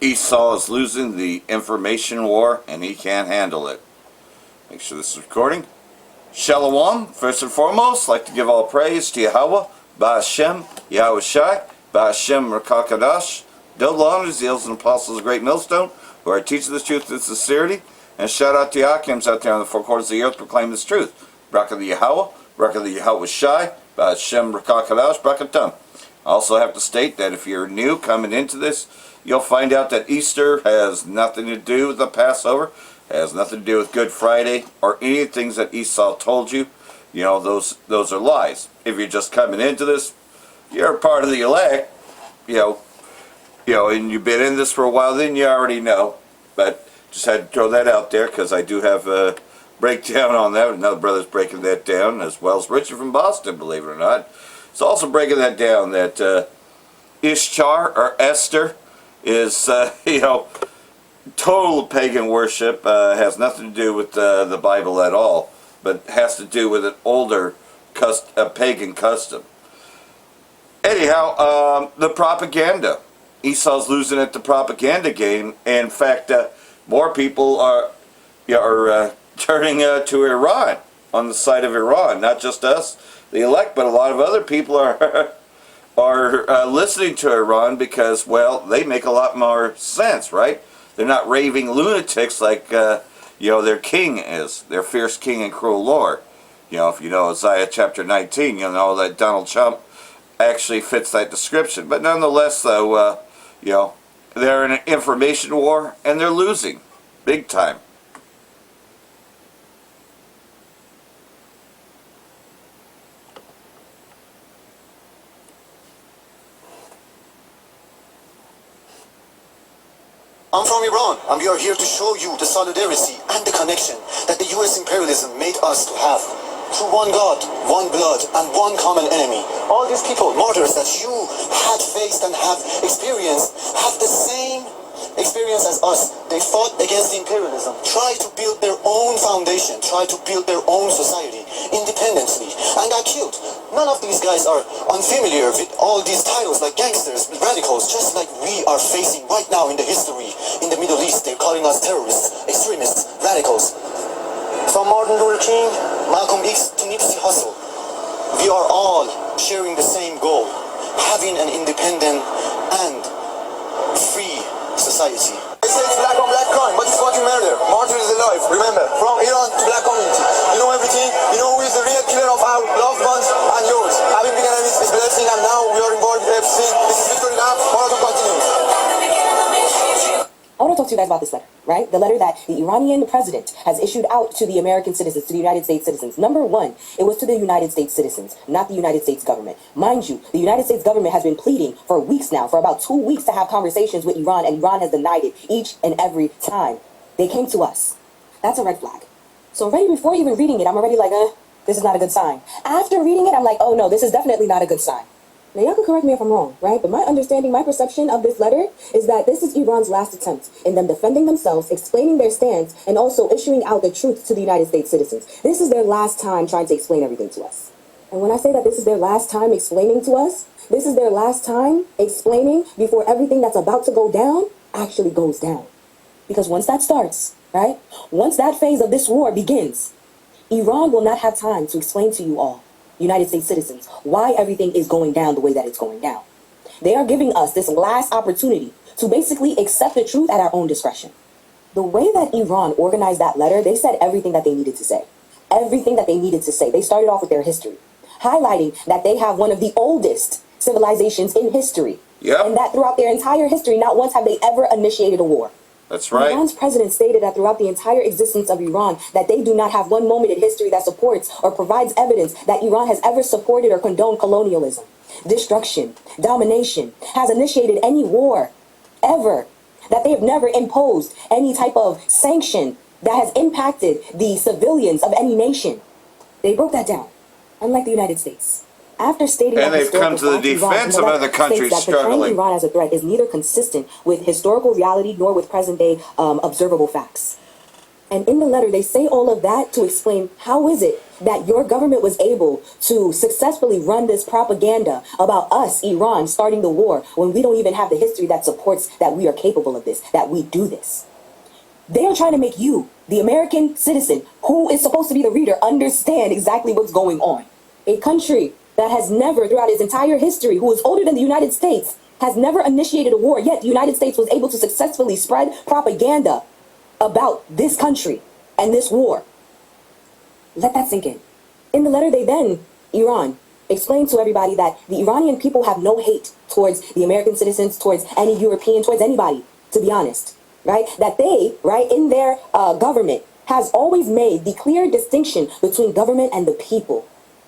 Esau is losing the information war and he can't handle it. Make sure this is recording. Shalom, first and foremost, I'd like to give all praise to Yahweh, Ba'ashem, Yahweh Shai, Ba'ashem Rakakadash, double honors, the elders and apostles of the great millstone, who are teaching this truth with sincerity, and shout out to Yakims out there on the four quarters of the earth proclaim this truth. Barak the Yahweh, Barak the Yahweh Shai, Ba'ashem Rakakadash, Brakatum. I also have to state that if you're new coming into this, you'll find out that Easter has nothing to do with the Passover, has nothing to do with Good Friday, or any of the things that Esau told you. You know, those are lies. If you're just coming into this, you're a part of the elect, you know, and you've been in this for a while, then you already know. But just had to throw that out there because I do have a breakdown on that. Another brother's breaking that down, as well as Richard from Boston, believe it or not. It's also breaking that down that Ishtar or Esther is, total pagan worship, has nothing to do with the Bible at all, but has to do with an older pagan custom. Anyhow, the propaganda. Esau's losing at the propaganda game. In fact, more people are turning to Iran, on the side of Iran. Not just us, the elect, but a lot of other people are listening to Iran because, well, they make a lot more sense, right? They're not raving lunatics like, their king is, their fierce king and cruel lord. If you know Isaiah chapter 19, you'll know that Donald Trump actually fits that description. But nonetheless, though, they're in an information war, and they're losing, big time. I'm from Iran, and we are here to show you the solidarity and the connection that the US imperialism made us to have. Through one God, one blood, and one common enemy. All these people, martyrs that you had faced and have experienced, have the same experience as us. They fought against the imperialism, tried to build their own foundation, tried to build their own society independently, and got killed. None of these guys are unfamiliar with all these titles like gangsters, radicals, just like we are facing right now in the history in the Middle East. They're calling us terrorists, extremists, radicals. From Martin Luther King, Malcolm X to Nipsey Hussle, we are all sharing the same goal, having an independent and free society. They say it's black on black crime, but it's fucking murder. Martyr is alive, remember, from Iran to black community. You know everything, you know who is the real killer of our loved ones and yours. Having been enemies is blessing, and now we are involved with everything. This is Victory Lab, Marathon continues. I want to talk to you guys about this letter, right? The letter that the Iranian president has issued out to the American citizens, to the United States citizens. Number one, it was to the United States citizens, not the United States government. Mind you, the United States government has been pleading for weeks now, for about 2 weeks, to have conversations with Iran, and Iran has denied it each and every time. They came to us. That's a red flag. So already before even reading it, I'm already like, this is not a good sign. After reading it, I'm like, oh no, this is definitely not a good sign. Now, y'all can correct me if I'm wrong, right? But my understanding, my perception of this letter is that this is Iran's last attempt in them defending themselves, explaining their stance, and also issuing out the truth to the United States citizens. This is their last time trying to explain everything to us. And when I say that this is their last time explaining to us, this is their last time explaining before everything that's about to go down actually goes down. Because once that starts, right? Once that phase of this war begins, Iran will not have time to explain to you all, United States citizens, why everything is going down the way that it's going down. They are giving us this last opportunity to basically accept the truth at our own discretion. The way that Iran organized that letter, they said everything that they needed to say. Everything that they needed to say. They started off with their history, highlighting that they have one of the oldest civilizations in history. Yep. And that throughout their entire history, not once have they ever initiated a war. That's right. Iran's president stated that throughout the entire existence of Iran, that they do not have one moment in history that supports or provides evidence that Iran has ever supported or condoned colonialism, destruction, domination, has initiated any war, ever, that they have never imposed any type of sanction that has impacted the civilians of any nation. They broke that down, unlike the United States. After stating and they've come to the defense of other countries struggling. Iran as a threat is neither consistent with historical reality nor with present-day observable facts. And in the letter, they say all of that to explain how is it that your government was able to successfully run this propaganda about us, Iran, starting the war when we don't even have the history that supports that we are capable of this, that we do this. They are trying to make you, the American citizen, who is supposed to be the reader, understand exactly what's going on. A country that has never, throughout its entire history, who is older than the United States, has never initiated a war, yet the United States was able to successfully spread propaganda about this country and this war. Let that sink in. In the letter, they then, Iran, explained to everybody that the Iranian people have no hate towards the American citizens, towards any European, towards anybody, to be honest, right? That they, right, in their government has always made the clear distinction between government and the people.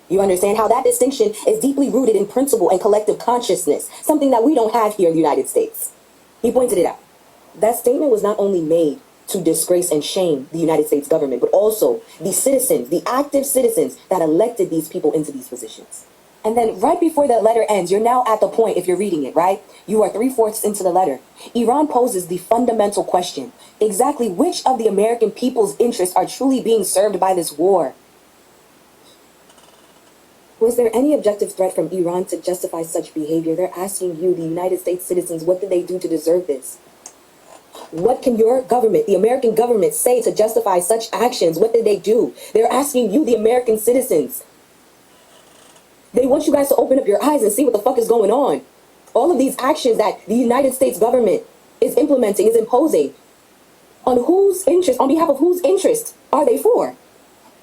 You understand how that distinction is deeply rooted in principle and collective consciousness, something that we don't have here in the United States. He pointed it out. That statement was not only made to disgrace and shame the United States government, but also the citizens, the active citizens that elected these people into these positions. And then right before that letter ends, you're now at the point, if you're reading it, right? You are 3/4 into the letter. Iran poses the fundamental question, exactly which of the American people's interests are truly being served by this war? Was there any objective threat from Iran to justify such behavior? They're asking you, the United States citizens, what did they do to deserve this? What can your government, the American government, say to justify such actions? What did they do? They're asking you, the American citizens. They want you guys to open up your eyes and see what the fuck is going on. All of these actions that the United States government is implementing, is imposing, on whose interest, on behalf of whose interest are they for?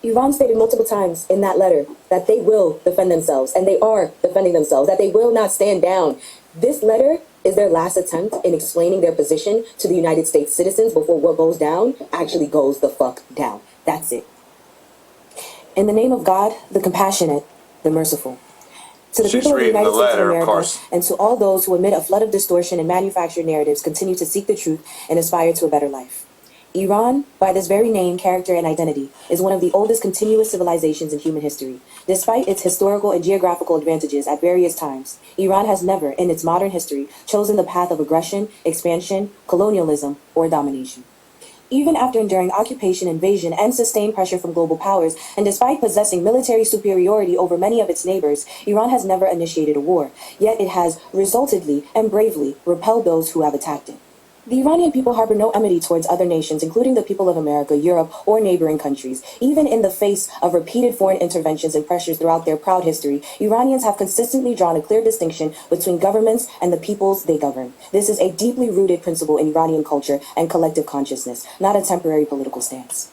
Iran stated multiple times in that letter that they will defend themselves, and they are defending themselves, that they will not stand down. This letter is their last attempt in explaining their position to the United States citizens before what goes down actually goes the fuck down. That's it. In the name of God, the compassionate, the merciful. To the people of the United States of America, and to all those who amid a flood of distortion and manufactured narratives continue to seek the truth and aspire to a better life. Iran, by this very name, character, and identity, is one of the oldest continuous civilizations in human history. Despite its historical and geographical advantages at various times, Iran has never, in its modern history, chosen the path of aggression, expansion, colonialism, or domination. Even after enduring occupation, invasion, and sustained pressure from global powers, and despite possessing military superiority over many of its neighbors, Iran has never initiated a war, yet it has resolutely and bravely repelled those who have attacked it. The Iranian people harbor no enmity towards other nations, including the people of America, Europe, or neighboring countries. Even in the face of repeated foreign interventions and pressures throughout their proud history, Iranians have consistently drawn a clear distinction between governments and the peoples they govern. This is a deeply rooted principle in Iranian culture and collective consciousness, not a temporary political stance.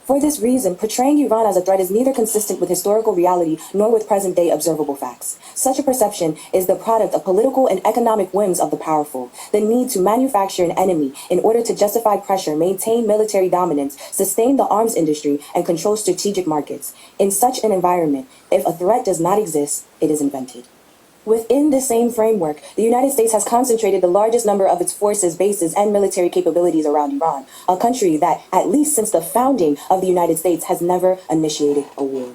For this reason, portraying Iran as a threat is neither consistent with historical reality nor with present-day observable facts. Such a perception is the product of political and economic whims of the powerful, the need to manufacture an enemy in order to justify pressure, maintain military dominance, sustain the arms industry, and control strategic markets. In such an environment, if a threat does not exist, it is invented. Within the same framework, the United States has concentrated the largest number of its forces, bases, and military capabilities around Iran, a country that, at least since the founding of the United States, has never initiated a war.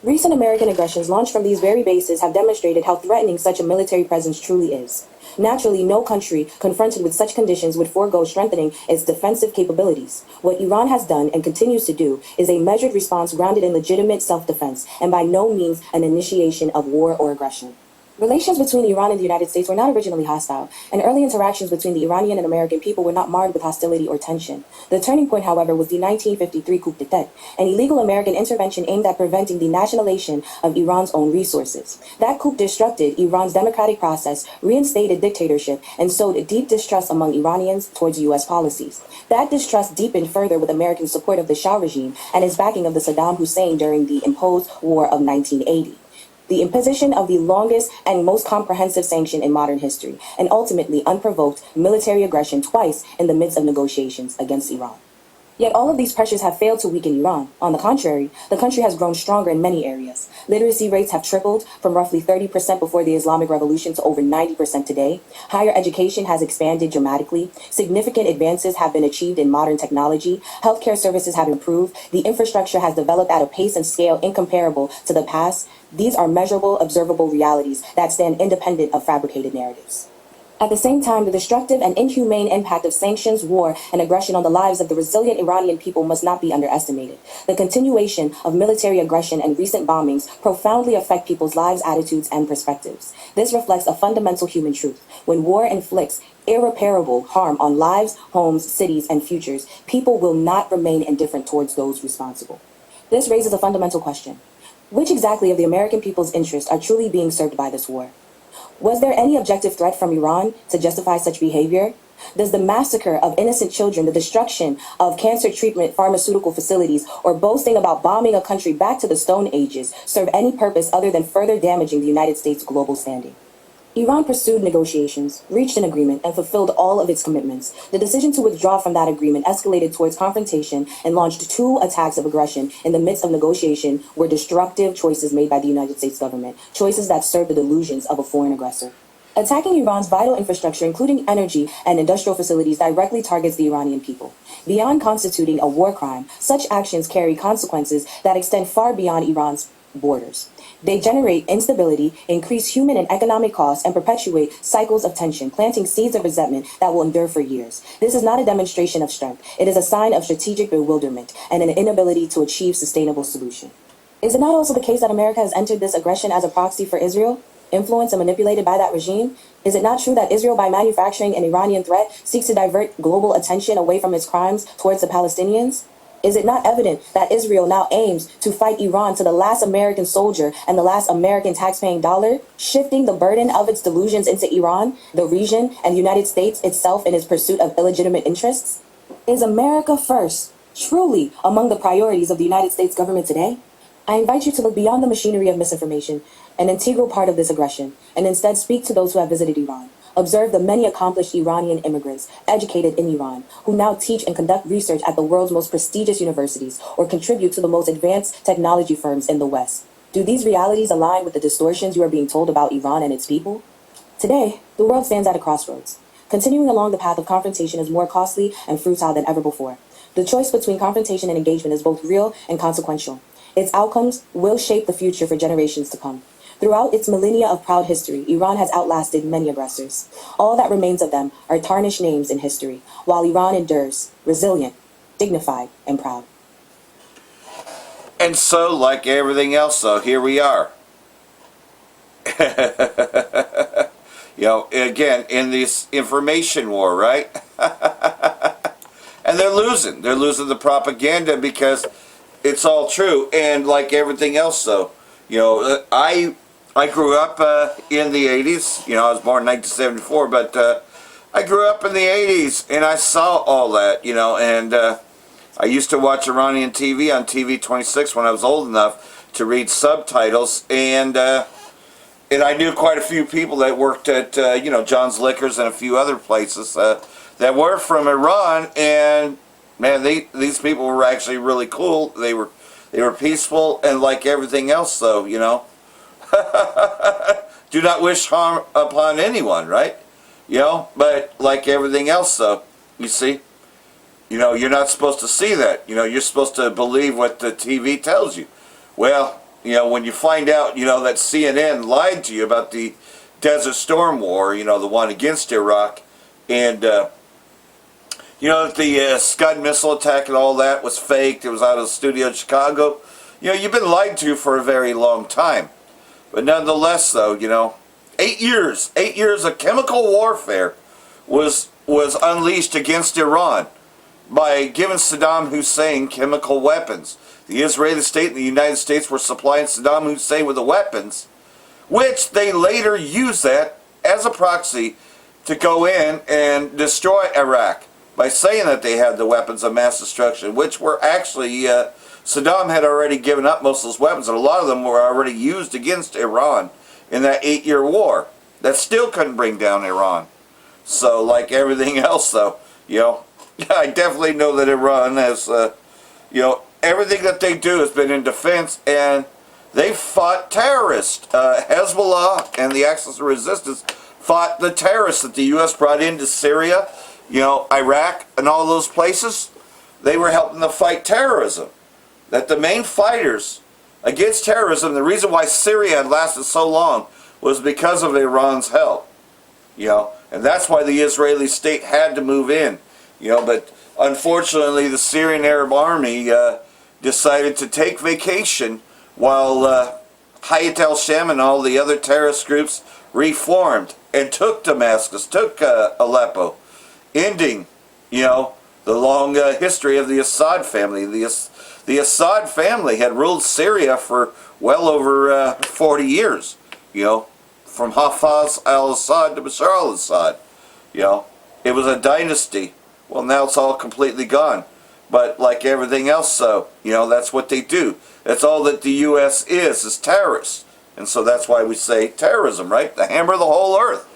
Recent American aggressions launched from these very bases have demonstrated how threatening such a military presence truly is. Naturally, no country confronted with such conditions would forego strengthening its defensive capabilities. What Iran has done and continues to do is a measured response grounded in legitimate self-defense, and by no means an initiation of war or aggression. Relations between Iran and the United States were not originally hostile, and early interactions between the Iranian and American people were not marred with hostility or tension. The turning point, however, was the 1953 coup d'etat, an illegal American intervention aimed at preventing the nationalization of Iran's own resources. That coup disrupted Iran's democratic process, reinstated dictatorship, and sowed deep distrust among Iranians towards U.S. policies. That distrust deepened further with American support of the Shah regime and its backing of the Saddam Hussein during the imposed war of 1980. The imposition of the longest and most comprehensive sanction in modern history, and ultimately unprovoked military aggression twice in the midst of negotiations against Iran. Yet all of these pressures have failed to weaken Iran. On the contrary, the country has grown stronger in many areas. Literacy rates have tripled from roughly 30% before the Islamic Revolution to over 90% today. Higher education has expanded dramatically. Significant advances have been achieved in modern technology. Healthcare services have improved. The infrastructure has developed at a pace and scale incomparable to the past. These are measurable, observable realities that stand independent of fabricated narratives. At the same time, the destructive and inhumane impact of sanctions, war, and aggression on the lives of the resilient Iranian people must not be underestimated. The continuation of military aggression and recent bombings profoundly affect people's lives, attitudes, and perspectives. This reflects a fundamental human truth. When war inflicts irreparable harm on lives, homes, cities, and futures, people will not remain indifferent towards those responsible. This raises a fundamental question. Which exactly of the American people's interests are truly being served by this war? Was there any objective threat from Iran to justify such behavior? Does the massacre of innocent children, the destruction of cancer treatment pharmaceutical facilities, or boasting about bombing a country back to the Stone Ages serve any purpose other than further damaging the United States' global standing? Iran pursued negotiations, reached an agreement, and fulfilled all of its commitments. The decision to withdraw from that agreement escalated towards confrontation and launched 2 attacks of aggression in the midst of negotiation were destructive choices made by the United States government, choices that served the delusions of a foreign aggressor. Attacking Iran's vital infrastructure, including energy and industrial facilities, directly targets the Iranian people. Beyond constituting a war crime, such actions carry consequences that extend far beyond Iran's borders. They generate instability, increase human and economic costs, and perpetuate cycles of tension, planting seeds of resentment that will endure for years. This is not a demonstration of strength. It is a sign of strategic bewilderment and an inability to achieve sustainable solution. Is it not also the case that America has entered this aggression as a proxy for Israel, influenced and manipulated by that regime? Is it not true that Israel, by manufacturing an Iranian threat, seeks to divert global attention away from its crimes towards the Palestinians? Is it not evident that Israel now aims to fight Iran to the last American soldier and the last American taxpaying dollar, shifting the burden of its delusions into Iran, the region, and the United States itself in its pursuit of illegitimate interests? Is America first truly among the priorities of the United States government today? I invite you to look beyond the machinery of misinformation, an integral part of this aggression, and instead speak to those who have visited Iran. Observe the many accomplished Iranian immigrants educated in Iran who now teach and conduct research at the world's most prestigious universities or contribute to the most advanced technology firms in the West. Do these realities align with the distortions you are being told about Iran and its people? Today, the world stands at a crossroads. Continuing along the path of confrontation is more costly and futile than ever before. The choice between confrontation and engagement is both real and consequential. Its outcomes will shape the future for generations to come. Throughout its millennia of proud history, Iran has outlasted many aggressors. All that remains of them are tarnished names in history, while Iran endures, resilient, dignified, and proud. And so, like everything else, though, here we are. Again, in this information war, right? And they're losing. They're losing the propaganda because it's all true. And like everything else, though, I grew up in the 80s. I was born in 1974, but I grew up in the 80s, and I saw all that, and I used to watch Iranian TV on TV 26 when I was old enough to read subtitles, and I knew quite a few people that worked at, John's Liquors and a few other places that were from Iran, and, man, these people were actually really cool. They were peaceful, and like everything else, though, do not wish harm upon anyone, right? But like everything else, though, you see, you're not supposed to see that. You're supposed to believe what the TV tells you. Well, when you find out, that CNN lied to you about the Desert Storm War, the one against Iraq, and, that the Scud missile attack and all that was faked, it was out of the studio in Chicago, you've been lied to for a very long time. But nonetheless, though, 8 years of chemical warfare was unleashed against Iran by giving Saddam Hussein chemical weapons. The Israeli state and the United States were supplying Saddam Hussein with the weapons, which they later used that as a proxy to go in and destroy Iraq by saying that they had the weapons of mass destruction, which were actually... Saddam had already given up most of those weapons, and a lot of them were already used against Iran in that 8-year war. That still couldn't bring down Iran. So, like everything else, though, I definitely know that Iran has, everything that they do has been in defense, and they fought terrorists. Hezbollah and the Axis of Resistance fought the terrorists that the U.S. brought into Syria, Iraq, and all those places. They were helping to fight terrorism. That the main fighters against terrorism, the reason why Syria had lasted so long was because of Iran's help. And that's why the Israeli state had to move in. But unfortunately the Syrian Arab army decided to take vacation while Hayat al-Sham and all the other terrorist groups reformed and took Damascus, took Aleppo, ending, the long history of the Assad family. The Assad family had ruled Syria for well over 40 years, from Hafez al-Assad to Bashar al-Assad. It was a dynasty. Well, now it's all completely gone. But like everything else, that's what they do. That's all that the U.S. is terrorists. And so that's why we say terrorism, right? The hammer of the whole earth.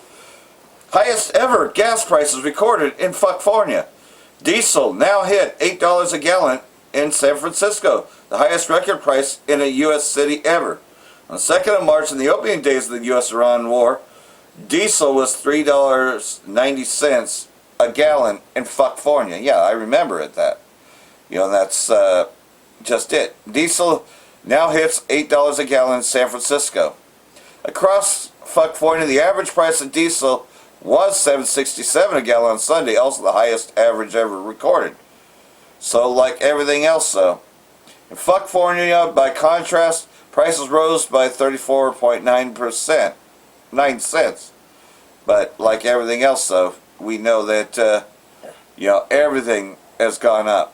Highest ever gas prices recorded in California. Diesel now hit $8 a gallon in San Francisco, the highest record price in a U.S. city ever. On the 2nd of March, in the opening days of the U.S.-Iran war, diesel was $3.90 a gallon in California. Yeah, I remember it that. That's just it. Diesel now hits $8 a gallon in San Francisco. Across California, the average price of diesel was $7.67 a gallon on Sunday, also the highest average ever recorded. So, like everything else, in California, by contrast, prices rose by 34.9%, 9 cents. But like everything else, we know that everything has gone up.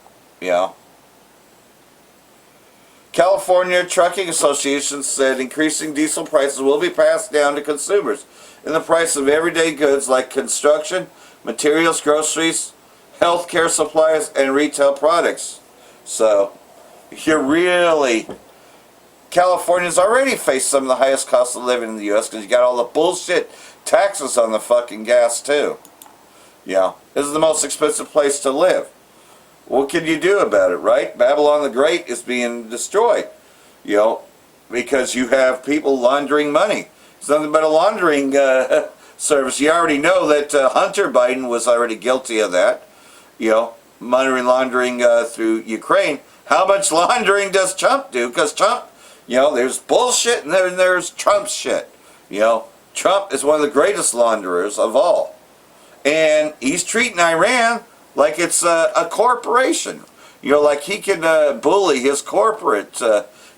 California Trucking Association said increasing diesel prices will be passed down to consumers in the price of everyday goods like construction, materials, groceries, healthcare supplies, and retail products. So, California's already faced some of the highest costs of living in the U.S. because you got all the bullshit taxes on the fucking gas too. This is the most expensive place to live. What can you do about it, right? Babylon the Great is being destroyed, because you have people laundering money. It's nothing but a laundering service. You already know that Hunter Biden was already guilty of that, money laundering through Ukraine. How much laundering does Trump do? Because Trump, there's bullshit and then there's Trump shit. Trump is one of the greatest launderers of all. And he's treating Iran like it's a corporation. Like he can bully his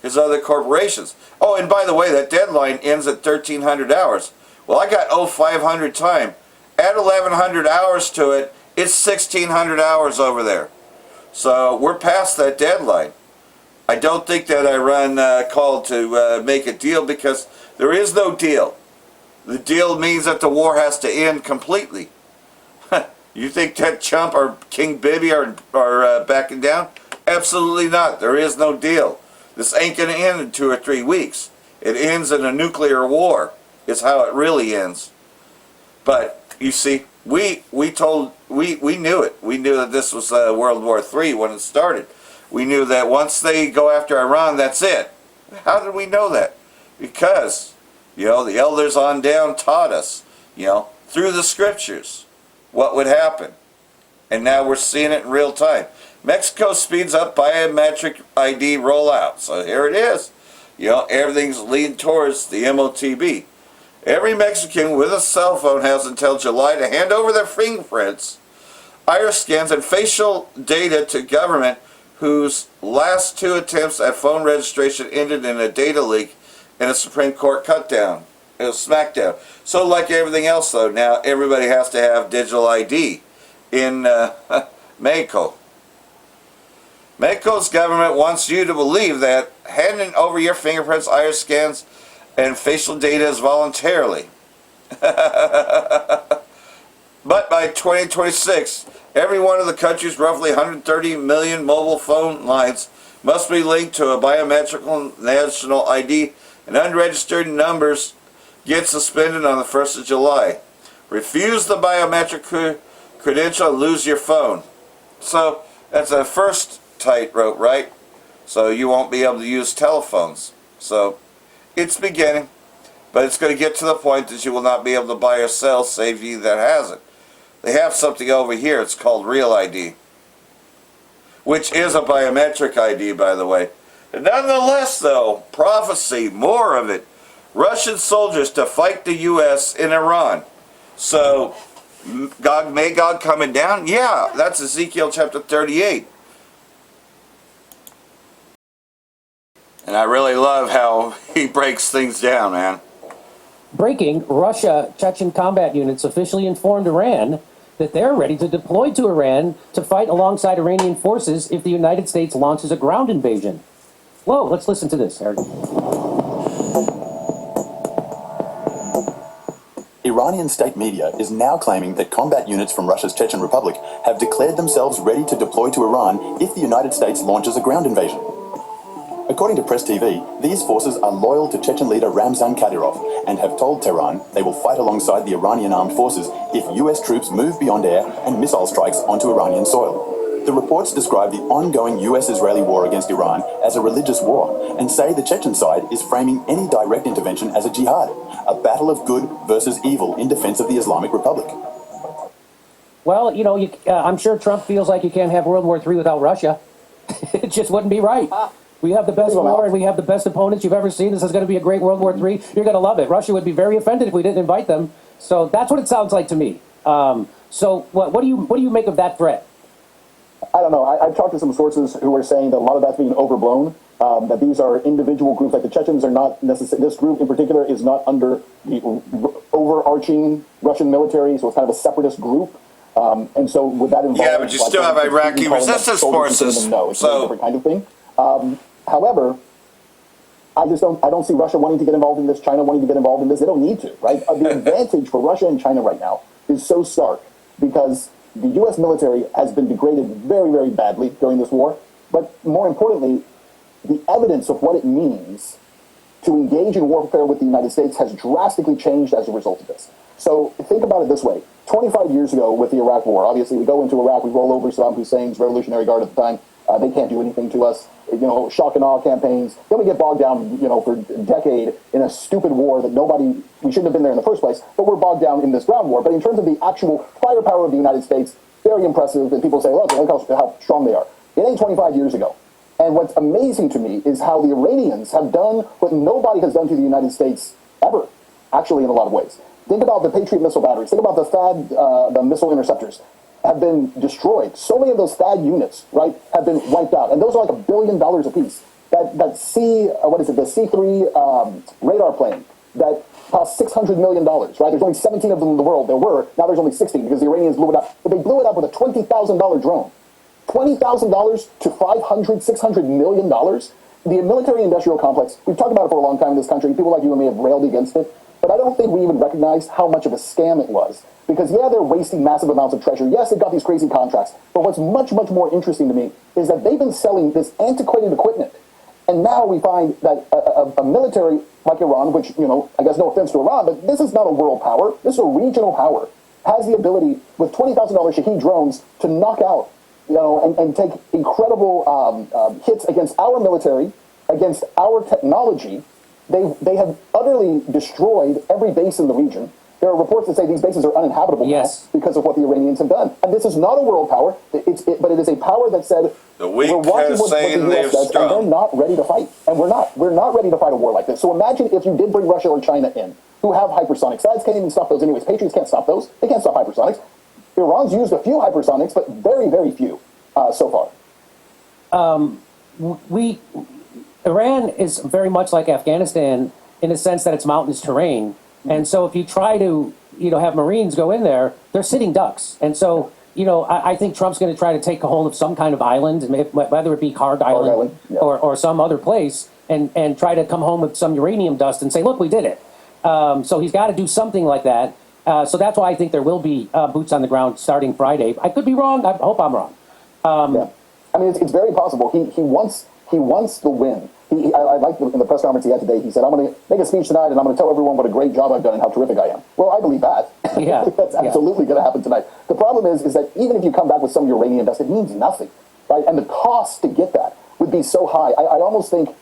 his other corporations. Oh, and by the way, that deadline ends at 1,300 hours. Well, I got 500 time. Add 1,100 hours to it, it's 1,600 hours over there. So we're past that deadline. I don't think that Iran called to make a deal because there is no deal. The deal means that the war has to end completely. You think that Trump or King Bibi are backing down? Absolutely not. There is no deal. This ain't going to end in 2 or 3 weeks. It ends in a nuclear war. Is how it really ends. But you see, we knew it. We knew that this was World War III when it started. We knew that once they go after Iran, that's it. How did we know that? Because the elders on down taught us, through the scriptures, what would happen. And now we're seeing it in real time. Mexico speeds up biometric ID rollout. So here it is. Everything's leading towards the MOTB. Every Mexican with a cell phone has until July to hand over their fingerprints, iris scans, and facial data to government whose last 2 attempts at phone registration ended in a data leak and a Supreme Court cutdown. It was smackdown. So like everything else, though, now everybody has to have digital ID in Mexico. Mexico's government wants you to believe that handing over your fingerprints, iris scans, and facial data is voluntarily. But by 2026, every one of the country's roughly 130 million mobile phone lines must be linked to a biometrical national ID, and unregistered numbers get suspended on the 1st of July. Refuse the biometric credential and lose your phone. So that's a first tightrope, right? So you won't be able to use telephones. So it's beginning, but it's going to get to the point that you will not be able to buy or sell save you that has it. They have something over here, it's called Real ID, which is a biometric ID, by the way. And nonetheless, though, prophecy, more of it. Russian soldiers to fight the U.S. in Iran. So Gog Magog coming down? Yeah, that's Ezekiel chapter 38. And I really love how he breaks things down, man. Breaking, Russia Chechen combat units officially informed Iran that they're ready to deploy to Iran to fight alongside Iranian forces if the United States launches a ground invasion. Whoa, let's listen to this, Eric. Iranian state media is now claiming that combat units from Russia's Chechen Republic have declared themselves ready to deploy to Iran if the United States launches a ground invasion. According to Press TV, these forces are loyal to Chechen leader Ramzan Kadyrov and have told Tehran they will fight alongside the Iranian armed forces if US troops move beyond air and missile strikes onto Iranian soil. The reports describe the ongoing US-Israeli war against Iran as a religious war and say the Chechen side is framing any direct intervention as a jihad, a battle of good versus evil in defense of the Islamic Republic. Well, you know, I'm sure Trump feels like you can't have World War III without Russia. It just wouldn't be right. We have the best war and we have the best opponents you've ever seen. This is going to be a great World War III. You're going to love it. Russia would be very offended if we didn't invite them. So that's what it sounds like to me. So what do you make of that threat? I don't know. I've talked to some sources who are saying that a lot of that's being overblown, that these are individual groups, like the Chechens are not necessarily, this group in particular is not under the overarching Russian military, so it's kind of a separatist group. And so would that involve... Yeah, but you still have Iraqi resistance forces. No, it's a different kind of thing. However, I don't see Russia wanting to get involved in this, China wanting to get involved in this. They don't need to, right? The advantage for Russia and China right now is so stark because the U.S. military has been degraded very, very badly during this war. But more importantly, the evidence of what it means to engage in warfare with the United States has drastically changed as a result of this. So think about it this way. 25 years ago with the Iraq war, obviously we go into Iraq, we roll over Saddam Hussein's Revolutionary Guard at the time. They can't do anything to us. You know, shock and awe campaigns. Then we get bogged down, you know, for a decade in a stupid war that we shouldn't have been there in the first place, but we're bogged down in this ground war. But in terms of the actual firepower of the United States, very impressive, and people say, look how strong they are. It ain't 25 years ago. And what's amazing to me is how the Iranians have done what nobody has done to the United States ever, actually, in a lot of ways. Think about the Patriot missile batteries. Think about the THAAD, the missile interceptors have been destroyed. So many of those THAAD units, right, have been wiped out. And those are like $1 billion a piece. The C3 radar plane that cost $600 million, right? There's only 17 of them in the world. There were. Now there's only 16 because the Iranians blew it up. But they blew it up with a $20,000 drone. $20,000 to $600 million. The military-industrial complex, we've talked about it for a long time in this country. People like you and me have railed against it. But I don't think we even recognized how much of a scam it was. Because, yeah, they're wasting massive amounts of treasure. Yes, they've got these crazy contracts. But what's much, much more interesting to me is that they've been selling this antiquated equipment. And now we find that a military like Iran, which, you know, I guess no offense to Iran, but this is not a world power. This is a regional power, has the ability with $20,000 Shahed drones to knock out, you know, and take incredible hits against our military, against our technology. They have utterly destroyed every base in the region. There are reports that say these bases are uninhabitable now because of what the Iranians have done. And this is not a world power, but it is a power that said, we're watching what the U.S. does, and they're not ready to fight. And we're not. We're not ready to fight a war like this. So imagine if you did bring Russia or China in, who have hypersonics. Sides can't even stop those anyways. Patriots can't stop those. They can't stop hypersonics. Iran's used a few hypersonics, but very, very few so far. Iran is very much like Afghanistan in the sense that it's mountainous terrain. And so if you try to, you know, have Marines go in there, they're sitting ducks. And so, you know, I think Trump's going to try to take a hold of some kind of island, whether it be Card Island or some other place, and try to come home with some uranium dust and say, look, we did it. So he's got to do something like that. So that's why I think there will be boots on the ground starting Friday. I could be wrong. I hope I'm wrong. I mean, it's very possible. He wants the win. I like in the press conference he had today, he said, I'm going to make a speech tonight and I'm going to tell everyone what a great job I've done and how terrific I am. Well, I believe that. Yeah. That's absolutely going to happen tonight. The problem is that even if you come back with some uranium dust, it means nothing, right? And the cost to get that would be so high. I almost think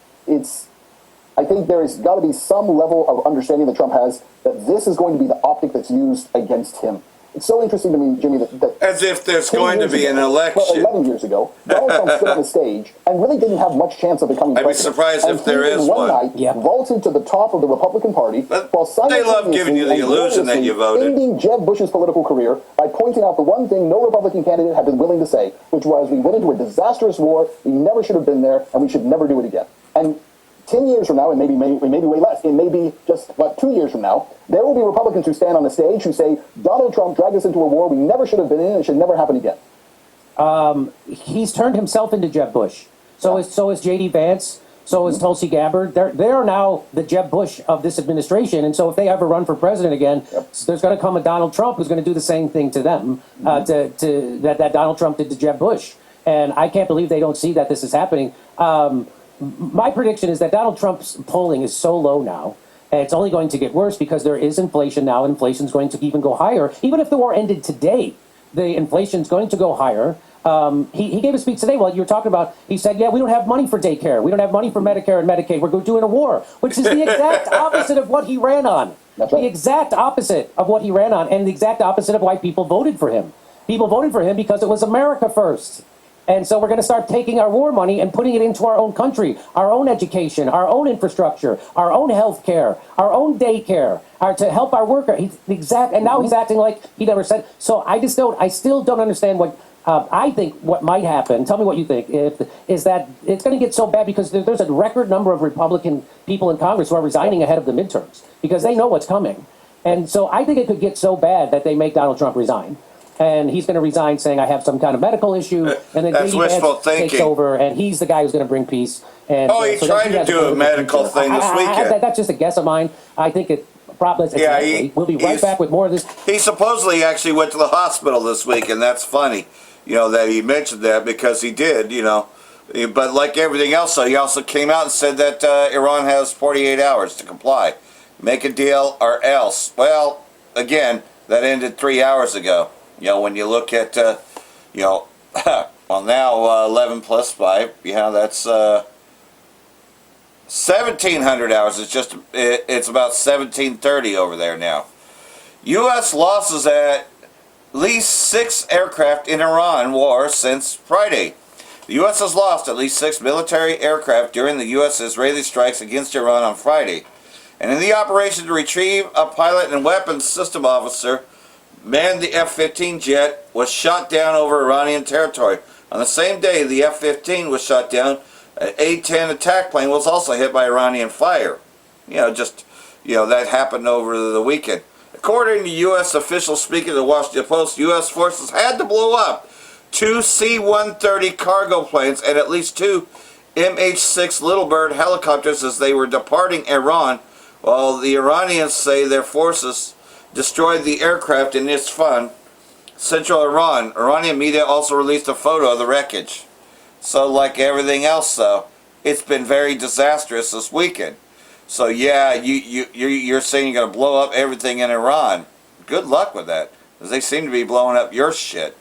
I think there's got to be some level of understanding that Trump has that this is going to be the optic that's used against him. It's so interesting to me, Jimmy, that As if there's 10 going to years be ago, an election. Well, 11 years ago, Donald Trump stood on the stage and really didn't have much chance of becoming I'd be president. surprised if there is one one. night Yep. vaulted to the top of the Republican Party But while they love giving you the simultaneously and illusion that you gloriously voted. ending Jeb Bush's political career by pointing out the one thing no Republican candidate had been willing to say, which was, we went into a disastrous war, we never should have been there, and we should never do it again. And 10 years from now, and maybe way less, it may be just about 2 years from now, there will be Republicans who stand on the stage who say, Donald Trump dragged us into a war we never should have been in, and it should never happen again. He's turned himself into Jeb Bush. So is J.D. Vance. So is Tulsi Gabbard. They are now the Jeb Bush of this administration. And so if they ever run for president again, there's going to come a Donald Trump who's going to do the same thing to them, that Donald Trump did to Jeb Bush. And I can't believe they don't see that this is happening. My prediction is that Donald Trump's polling is so low now, and it's only going to get worse because there is inflation now, and inflation's going to even go higher. Even if the war ended today, the inflation's going to go higher. He gave a speech today while you were talking about, he said, yeah, we don't have money for daycare. We don't have money for Medicare and Medicaid. We're doing a war, which is the exact opposite of what he ran on. That's right. The exact opposite of what he ran on, and the exact opposite of why people voted for him. People voted for him because it was America first. And so we're going to start taking our war money and putting it into our own country, our own education, our own infrastructure, our own health care, our own daycare, to help our worker. And now he's acting like he never said. So I still don't understand what, I think what might happen, tell me what you think, is that it's going to get so bad because there's a record number of Republican people in Congress who are resigning ahead of the midterms because they know what's coming. And so I think it could get so bad that they make Donald Trump resign. And he's going to resign saying, I have some kind of medical issue. And then That's J.D. wishful Vance thinking. takes over, and he's the guy who's going to bring peace. And, He so tried he to has do a political medical future. thing this weekend. That's just a guess of mine. I think it's Yeah, likely. We'll be right back with more of this. He supposedly actually went to the hospital this week, and that's funny, that he mentioned that because he did, But like everything else, he also came out and said that Iran has 48 hours to comply. Make a deal or else. Well, again, that ended 3 hours ago. When you look at, well, now 11 plus 5, that's 1,700 hours. It's about 1730 over there now. U.S. losses at least 6 aircraft in Iran war since Friday. The U.S. has lost at least 6 military aircraft during the U.S.-Israeli strikes against Iran on Friday. And in the operation to retrieve a pilot and weapons system officer, manned the F-15 jet was shot down over Iranian territory. On the same day the F-15 was shot down, an A-10 attack plane was also hit by Iranian fire. That happened over the weekend. According to U.S. officials speaking to the Washington Post, U.S. forces had to blow up 2 C-130 cargo planes and at least 2 MH-6 Little Bird helicopters as they were departing Iran, while the Iranians say their forces destroyed the aircraft in Isfahan, central Iran. Iranian media also released a photo of the wreckage. So like everything else, though, it's been very disastrous this weekend. So yeah, you're saying you're going to blow up everything in Iran. Good luck with that, because they seem to be blowing up your shit.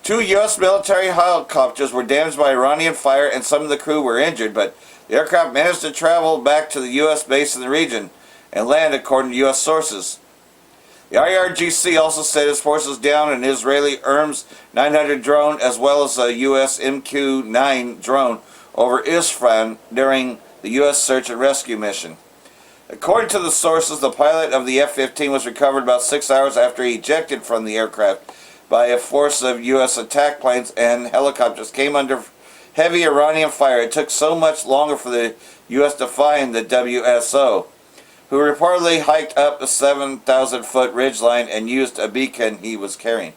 2 U.S. military helicopters were damaged by Iranian fire and some of the crew were injured, but the aircraft managed to travel back to the U.S. base in the region and land, according to U.S. sources. The IRGC also said its forces downed an Israeli ERMS 900 drone as well as a U.S. MQ-9 drone over Isfahan during the U.S. search and rescue mission. According to the sources, the pilot of the F-15 was recovered about 6 hours after he ejected from the aircraft by a force of U.S. attack planes and helicopters came under heavy Iranian fire. It took so much longer for the U.S. to find the WSO, who reportedly hiked up the 7,000-foot ridgeline and used a beacon he was carrying.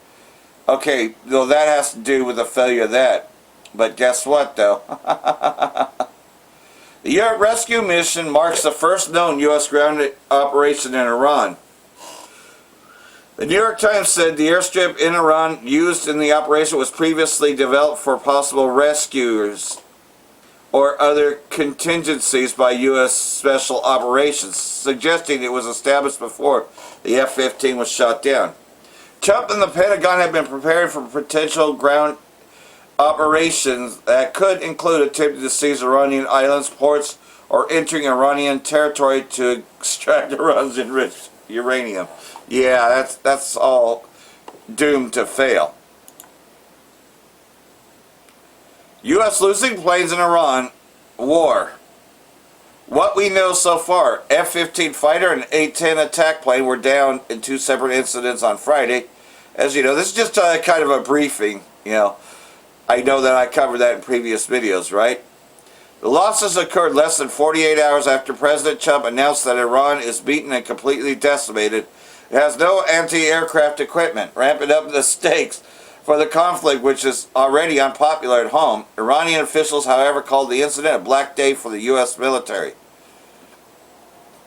Okay, well, that has to do with the failure of that. But guess what, though? The Europe Rescue Mission marks the first known U.S. ground operation in Iran. The New York Times said the airstrip in Iran used in the operation was previously developed for possible rescues or other contingencies by U.S. Special Operations, suggesting it was established before the F-15 was shot down. Trump and the Pentagon have been preparing for potential ground operations that could include attempting to seize Iranian islands, ports, or entering Iranian territory to extract Iran's enriched uranium. Yeah, that's all doomed to fail. U.S. losing planes in Iran war. What we know so far, F-15 fighter and A-10 attack plane were down in 2 separate incidents on Friday. As you know, this is just kind of a briefing, you know. I know that I covered that in previous videos, right? The losses occurred less than 48 hours after President Trump announced that Iran is beaten and completely decimated. It has no anti-aircraft equipment, ramping up the stakes for the conflict, which is already unpopular at home. Iranian officials, however, called the incident a black day for the U.S. military.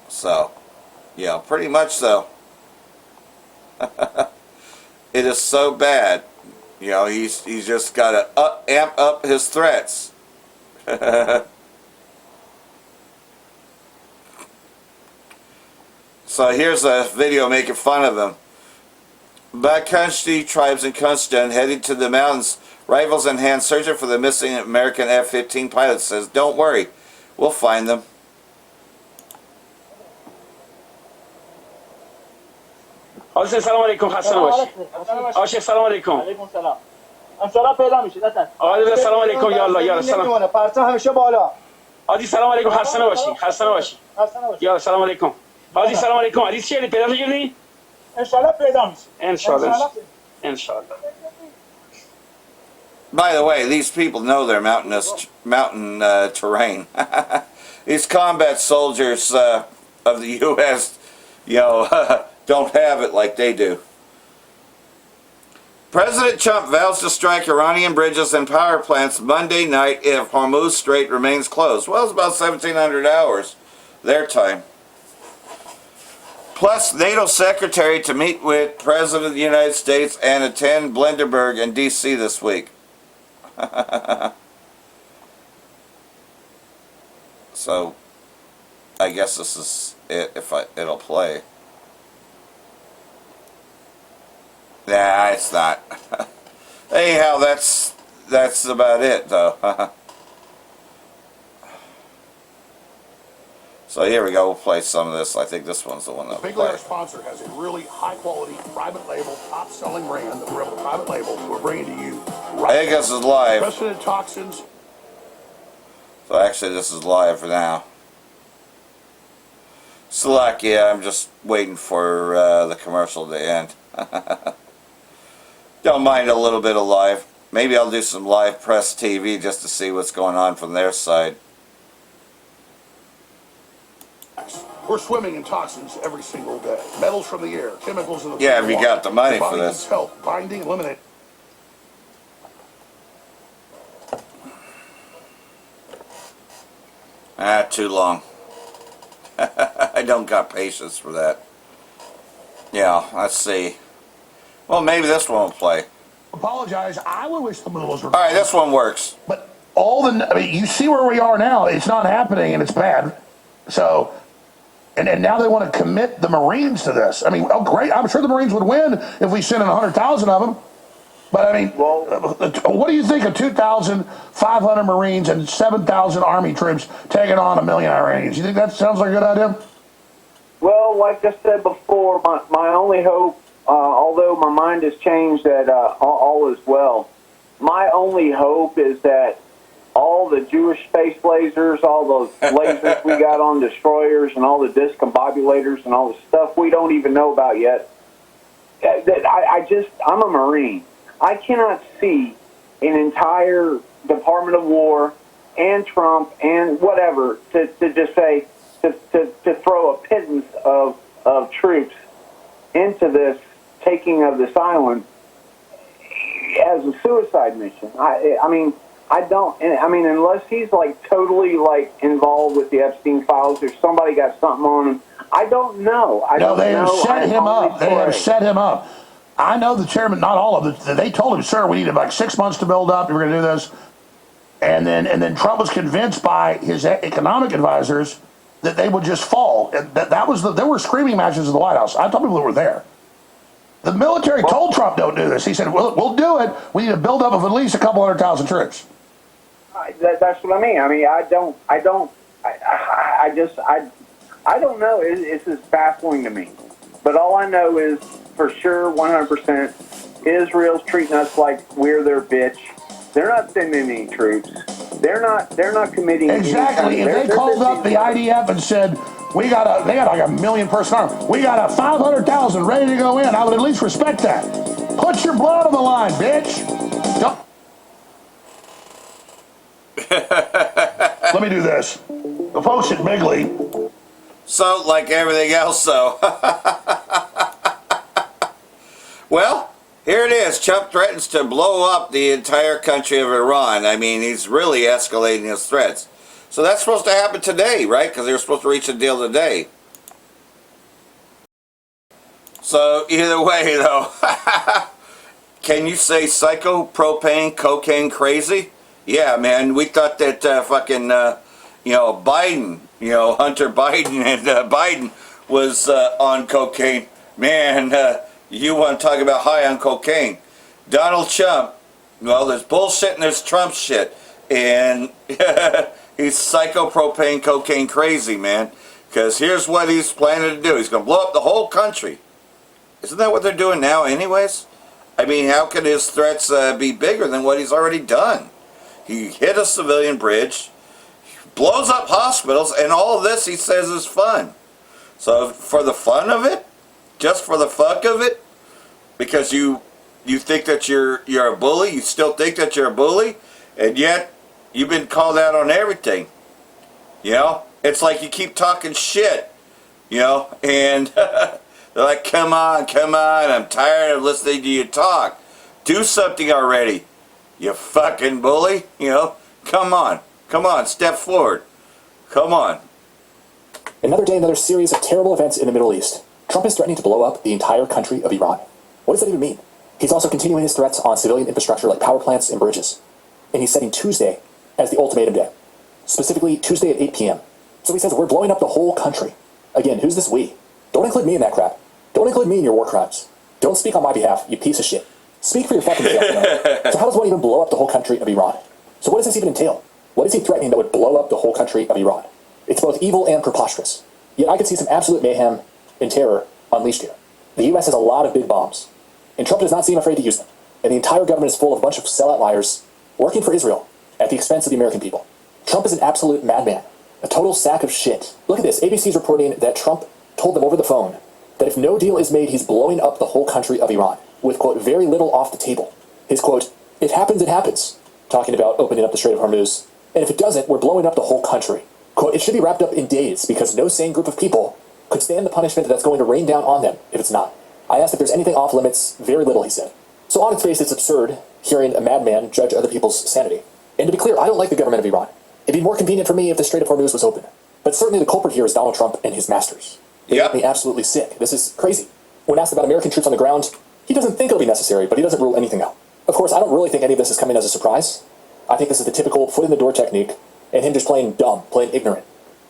So, yeah, pretty much so. It is so bad. You know, he's just got to amp up his threats. So here's a video making fun of him. Backcountry tribes in Kunstan heading to the mountains, rifles in hand, searching for the missing American F-15 pilot. Says, "Don't worry, we'll find them." آقا سلام علیکم خسته نباشی. آقا سلام علیکم. علیکم سلام. انشالله پیدا میشه داداش. آقا سلام علیکم یا الله یا سلام. نمیمونه پرچم همیشه بالا. آدی سلام علیکم خسته نباشی. خسته نباشی. خسته نباشی. یا سلام علیکم. آدی سلام علیکم. علی چی پیدا کردی؟ انشالله پیدا میشه. انشالله. انشالله. By the way, these people know their mountain terrain. These combat soldiers of the U.S., you know, don't have it like they do. President Trump vows to strike Iranian bridges and power plants Monday night if Hormuz Strait remains closed. Well, it's about 1,700 hours their time. Plus, NATO secretary to meet with President of the United States and attend Blenderberg in D.C. this week. So, I guess this is it. If it'll play. Nah, it's not. Anyhow, that's about it, though. So here we go. We'll play some of this. I think this one's the one that'll Big play. Letter sponsor has a really high-quality, private label, top-selling brand that we're able to private label. We're bringing to you. I think this is live. Precedent toxins. So actually, this is live for now. Slovakia, I'm just waiting for the commercial to end. Don't mind a little bit of live. Maybe I'll do some live press TV just to see what's going on from their side. We're swimming in toxins every single day. Metals from the air, chemicals in the Yeah, if you got the money for body this. needs help binding, eliminate. Too long. I don't got patience for that. Yeah, let's see. Well, maybe this one will play. Apologize. I would wish the mullahs were. All right, this one works. But I mean, you see where we are now. It's not happening, and it's bad. So, and now they want to commit the Marines to this. I mean, oh great! I'm sure the Marines would win if we sent in 100,000 of them. But I mean, what do you think of 2,500 Marines and 7,000 Army troops taking on 1 million Iranians? You think that sounds like a good idea? Well, like I said before, my only hope, although my mind has changed, that all is well. My only hope is that all the Jewish space lasers, all those lasers we got on destroyers, and all the discombobulators and all the stuff we don't even know about yet, I'm a Marine. I cannot see an entire Department of War and Trump and whatever to just say, to throw a pittance of troops into this taking of this island as a suicide mission. I mean, unless he's like totally like involved with the Epstein files or somebody got something on him, I don't know. They have set him up. They have set him up. I know the chairman, not all of them. They told him, "Sir, we need like 6 months to build up. We're going to do this." And then Trump was convinced by his economic advisors that they would just fall. And there were screaming matches at the White House. I told people that were there. The military told Trump, "Don't do this." He said, "We'll do it. We need a buildup of at least a couple 100,000 troops." That's what I mean. I mean, I don't know. It's just baffling to me. But all I know is for sure, 100%, Israel's treating us like we're their bitch. They're not sending any troops. They're not committing Exactly. any If they called up the IDF and said, they got like a 1 million person army, we got a 500,000 ready to go in, I would at least respect that. Put your blood on the line, bitch. Don't. Let me do this. The folks at Bigley. So, like everything else, so. Well, here it is. Trump threatens to blow up the entire country of Iran. I mean, he's really escalating his threats. So that's supposed to happen today, right? Because they were supposed to reach a deal today. So, either way, though, can you say psycho, propane, cocaine crazy? Yeah, man, we thought that Biden, Hunter Biden and Biden was on cocaine. Man, you want to talk about high on cocaine. Donald Trump, well, there's bullshit and there's Trump shit. And he's psycho, propane, cocaine crazy, man. Because here's what he's planning to do. He's going to blow up the whole country. Isn't that what they're doing now anyways? I mean, how can his threats be bigger than what he's already done? He hit a civilian bridge, blows up hospitals, and all of this he says is fun. So for the fun of it, just for the fuck of it, because you think that you're a bully, you still think that you're a bully, and yet you've been called out on everything. It's like you keep talking shit, and they're like, come on, I'm tired of listening to you talk. Do something already, you fucking bully. Come on, step forward. Come on. Another day, another series of terrible events in the Middle East. Trump is threatening to blow up the entire country of Iran. What does that even mean? He's also continuing his threats on civilian infrastructure like power plants and bridges. And he's setting Tuesday as the ultimatum day. Specifically, Tuesday at 8 p.m. So he says, we're blowing up the whole country. Again, who's this we? Don't include me in that crap. Don't include me in your war crimes. Don't speak on my behalf, you piece of shit. Speak for your fucking self. So how does one even blow up the whole country of Iran? So what does this even entail? What is he threatening that would blow up the whole country of Iran? It's both evil and preposterous. Yet I could see some absolute mayhem and terror unleashed here. The U.S. has a lot of big bombs, and Trump does not seem afraid to use them. And the entire government is full of a bunch of sellout liars working for Israel at the expense of the American people. Trump is an absolute madman, a total sack of shit. Look at this. ABC's reporting that Trump told them over the phone that if no deal is made, he's blowing up the whole country of Iran, with, quote, very little off the table. His quote, if happens, it happens, talking about opening up the Strait of Hormuz. And if it doesn't, we're blowing up the whole country. Quote, it should be wrapped up in days because no sane group of people could stand the punishment that's going to rain down on them if it's not. I asked if there's anything off limits. Very little, he said. So on its face, it's absurd hearing a madman judge other people's sanity. And to be clear, I don't like the government of Iran. It'd be more convenient for me if the Strait of Hormuz was open. But certainly the culprit here is Donald Trump and his masters. They make me absolutely sick. This is crazy. When asked about American troops on the ground, he doesn't think it'll be necessary, but he doesn't rule anything out. Of course, I don't really think any of this is coming as a surprise. I think this is the typical foot-in-the-door technique, and him just playing dumb, playing ignorant.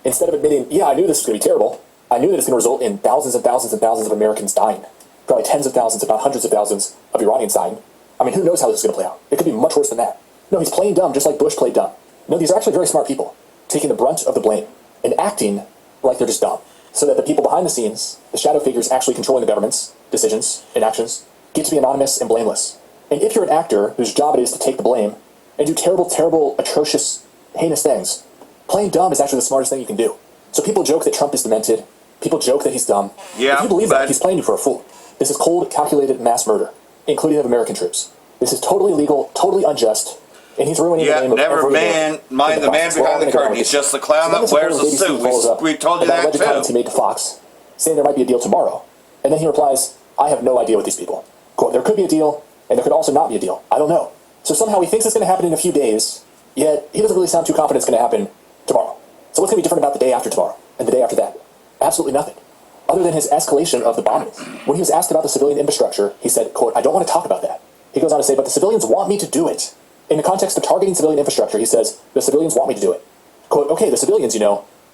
Instead of admitting, yeah, I knew this was going to be terrible, I knew that it's going to result in thousands and thousands and thousands of Americans dying. Probably tens of thousands, if not hundreds of thousands, of Iranians dying. I mean, who knows how this is going to play out? It could be much worse than that. No, he's playing dumb, just like Bush played dumb. No, these are actually very smart people, taking the brunt of the blame and acting like they're just dumb, so that the people behind the scenes, the shadow figures actually controlling the government's decisions and actions, get to be anonymous and blameless. And if you're an actor whose job it is to take the blame and do terrible, terrible, atrocious, heinous things, playing dumb is actually the smartest thing you can do. So people joke that Trump is demented. People joke that he's dumb. Yeah, if you believe that, he's playing you for a fool. This is cold, calculated mass murder, including of American troops. This is totally illegal, totally unjust, and he's ruining the name of every mind the man behind the curtain. He's just the clown that wears the suit. We told you that too. Comments he made to Fox, saying there might be a deal tomorrow, and then he replies, "I have no idea with these people." Quote, there could be a deal, and there could also not be a deal. I don't know. So somehow he thinks it's going to happen in a few days, yet he doesn't really sound too confident it's going to happen tomorrow. So what's going to be different about the day after tomorrow and the day after that? Absolutely nothing. Other than his escalation of the bombing. When he was asked about the civilian infrastructure, he said, quote, I don't want to talk about that. He goes on to say, but the civilians want me to do it. In the context of targeting civilian infrastructure, he says, the civilians want me to do it. Quote, okay, the civilians,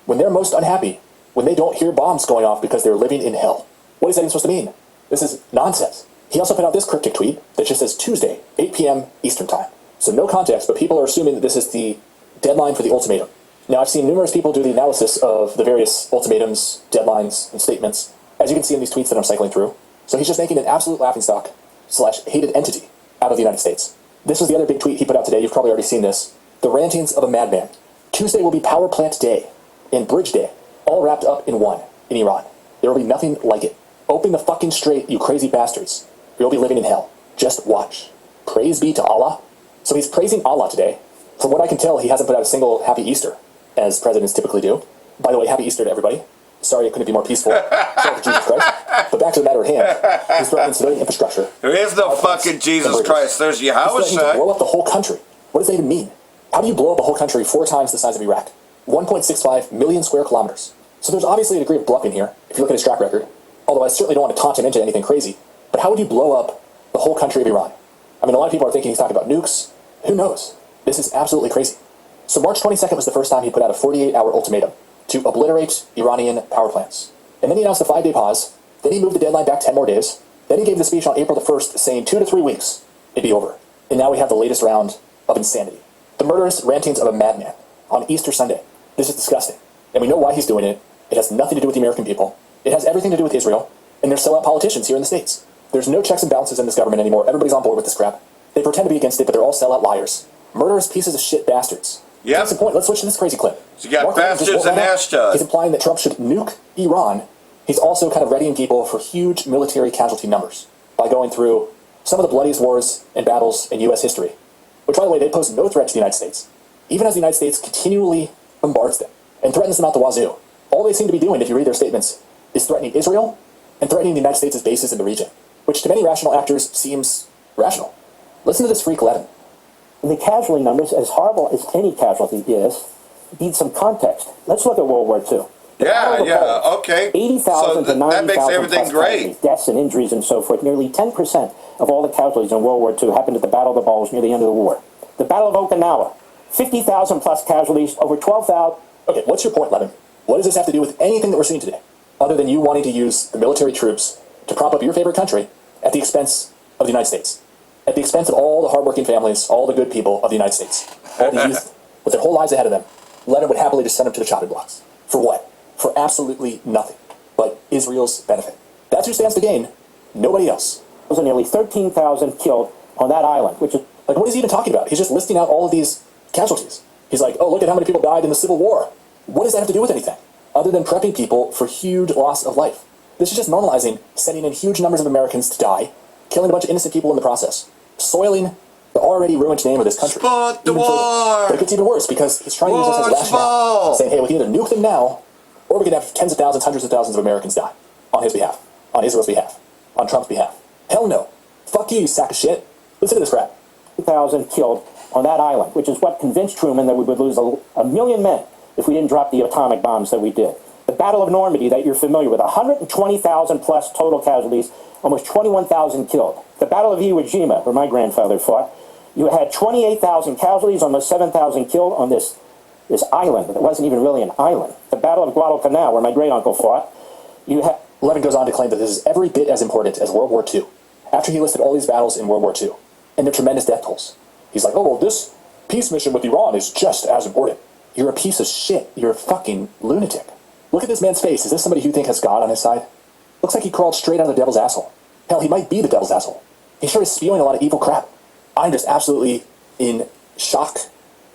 when they're most unhappy, when they don't hear bombs going off because they're living in hell. What is that even supposed to mean? This is nonsense. He also put out this cryptic tweet that just says Tuesday, 8 p.m. Eastern Time. So no context, but people are assuming that this is the deadline for the ultimatum. Now, I've seen numerous people do the analysis of the various ultimatums, deadlines, and statements, as you can see in these tweets that I'm cycling through. So he's just making an absolute laughingstock hated entity out of the United States. This was the other big tweet he put out today. You've probably already seen this. The rantings of a madman. Tuesday will be Power Plant Day and Bridge Day, all wrapped up in one in Iran. There will be nothing like it. Open the fucking straight, you crazy bastards. You'll be living in hell. Just watch. Praise be to Allah. So he's praising Allah today. From what I can tell, he hasn't put out a single Happy Easter, as presidents typically do. By the way, Happy Easter to everybody. Sorry it couldn't be more peaceful. Sorry for Jesus Christ. But back to the matter at hand. He's threatening civilian infrastructure. There is no fucking Jesus Christ. There's Yahweh. He's threatening to blow up the whole country. What does that even mean? How do you blow up a whole country 4 times the size of Iraq? 1.65 million square kilometers. So there's obviously a degree of bluffing here, if you look at his track record. Although I certainly don't want to taunt him into anything crazy. But how would you blow up the whole country of Iran? I mean, a lot of people are thinking he's talking about nukes. Who knows? This is absolutely crazy. So March 22nd was the first time he put out a 48-hour ultimatum to obliterate Iranian power plants. And then he announced a 5-day pause. Then he moved the deadline back 10 more days. Then he gave the speech on April the 1st saying 2 to 3 weeks, it'd be over. And now we have the latest round of insanity. The murderous rantings of a madman on Easter Sunday. This is disgusting. And we know why he's doing it. It has nothing to do with the American people. It has everything to do with Israel. And they're sellout politicians here in the States. There's no checks and balances in this government anymore. Everybody's on board with this crap. They pretend to be against it, but they're all sellout liars. Murderous pieces of shit bastards. Yeah. That's the point. Let's switch to this crazy clip. So you got bastards and Ishtar. He's implying that Trump should nuke Iran. He's also kind of readying people for huge military casualty numbers by going through some of the bloodiest wars and battles in U.S. history. Which, by the way, they pose no threat to the United States. Even as the United States continually bombards them and threatens them out the wazoo. All they seem to be doing, if you read their statements, is threatening Israel and threatening the United States' bases in the region. Which to many rational actors seems rational. Listen to this freak 11. The casualty numbers, as horrible as any casualty is, need some context. Let's look at World War II. Okay. 80,000 to 90,000 that makes everything great. Deaths and injuries and so forth. Nearly 10% of all the casualties in World War II happened at the Battle of the Bulge near the end of the war. The Battle of Okinawa, 50,000 plus casualties, over 12,000. Okay, what's your point, Levin? What does this have to do with anything that we're seeing today? Other than you wanting to use the military troops to prop up your favorite country at the expense of the United States. At the expense of all the hardworking families, all the good people of the United States. All the youth, with their whole lives ahead of them. Levin would happily just send them to the chopping blocks. For what? For absolutely nothing. But Israel's benefit. That's who stands to gain. Nobody else. There was nearly 13,000 killed on that island, which is... Like, what is he even talking about? He's just listing out all of these casualties. He's like, oh, look at how many people died in the Civil War. What does that have to do with anything? Other than prepping people for huge loss of life. This is just normalizing sending in huge numbers of Americans to die, killing a bunch of innocent people in the process, soiling the already ruined name of this country. Spot the war! But it gets even worse because he's trying to use this as rationale, saying, hey, we can either nuke them now, or we can have tens of thousands, hundreds of thousands of Americans die on his behalf, on Israel's behalf, on Trump's behalf. Hell no. Fuck you, you sack of shit. Listen to this crap. 2,000 killed on that island, which is what convinced Truman that we would lose a million men if we didn't drop the atomic bombs that we did. The Battle of Normandy that you're familiar with, 120,000 plus total casualties, almost 21,000 killed. The Battle of Iwo Jima, where my grandfather fought, you had 28,000 casualties, almost 7,000 killed on this island. It wasn't even really an island. The Battle of Guadalcanal, where my great-uncle fought, you had... Levin goes on to claim that this is every bit as important as World War II, after he listed all these battles in World War II, and their tremendous death tolls. He's like, oh, well, this peace mission with Iran is just as important. You're a piece of shit. You're a fucking lunatic. Look at this man's face. Is this somebody who you think has God on his side? Looks like he crawled straight out of the devil's asshole. Hell, he might be the devil's asshole. He sure is spewing a lot of evil crap. I'm just absolutely in shock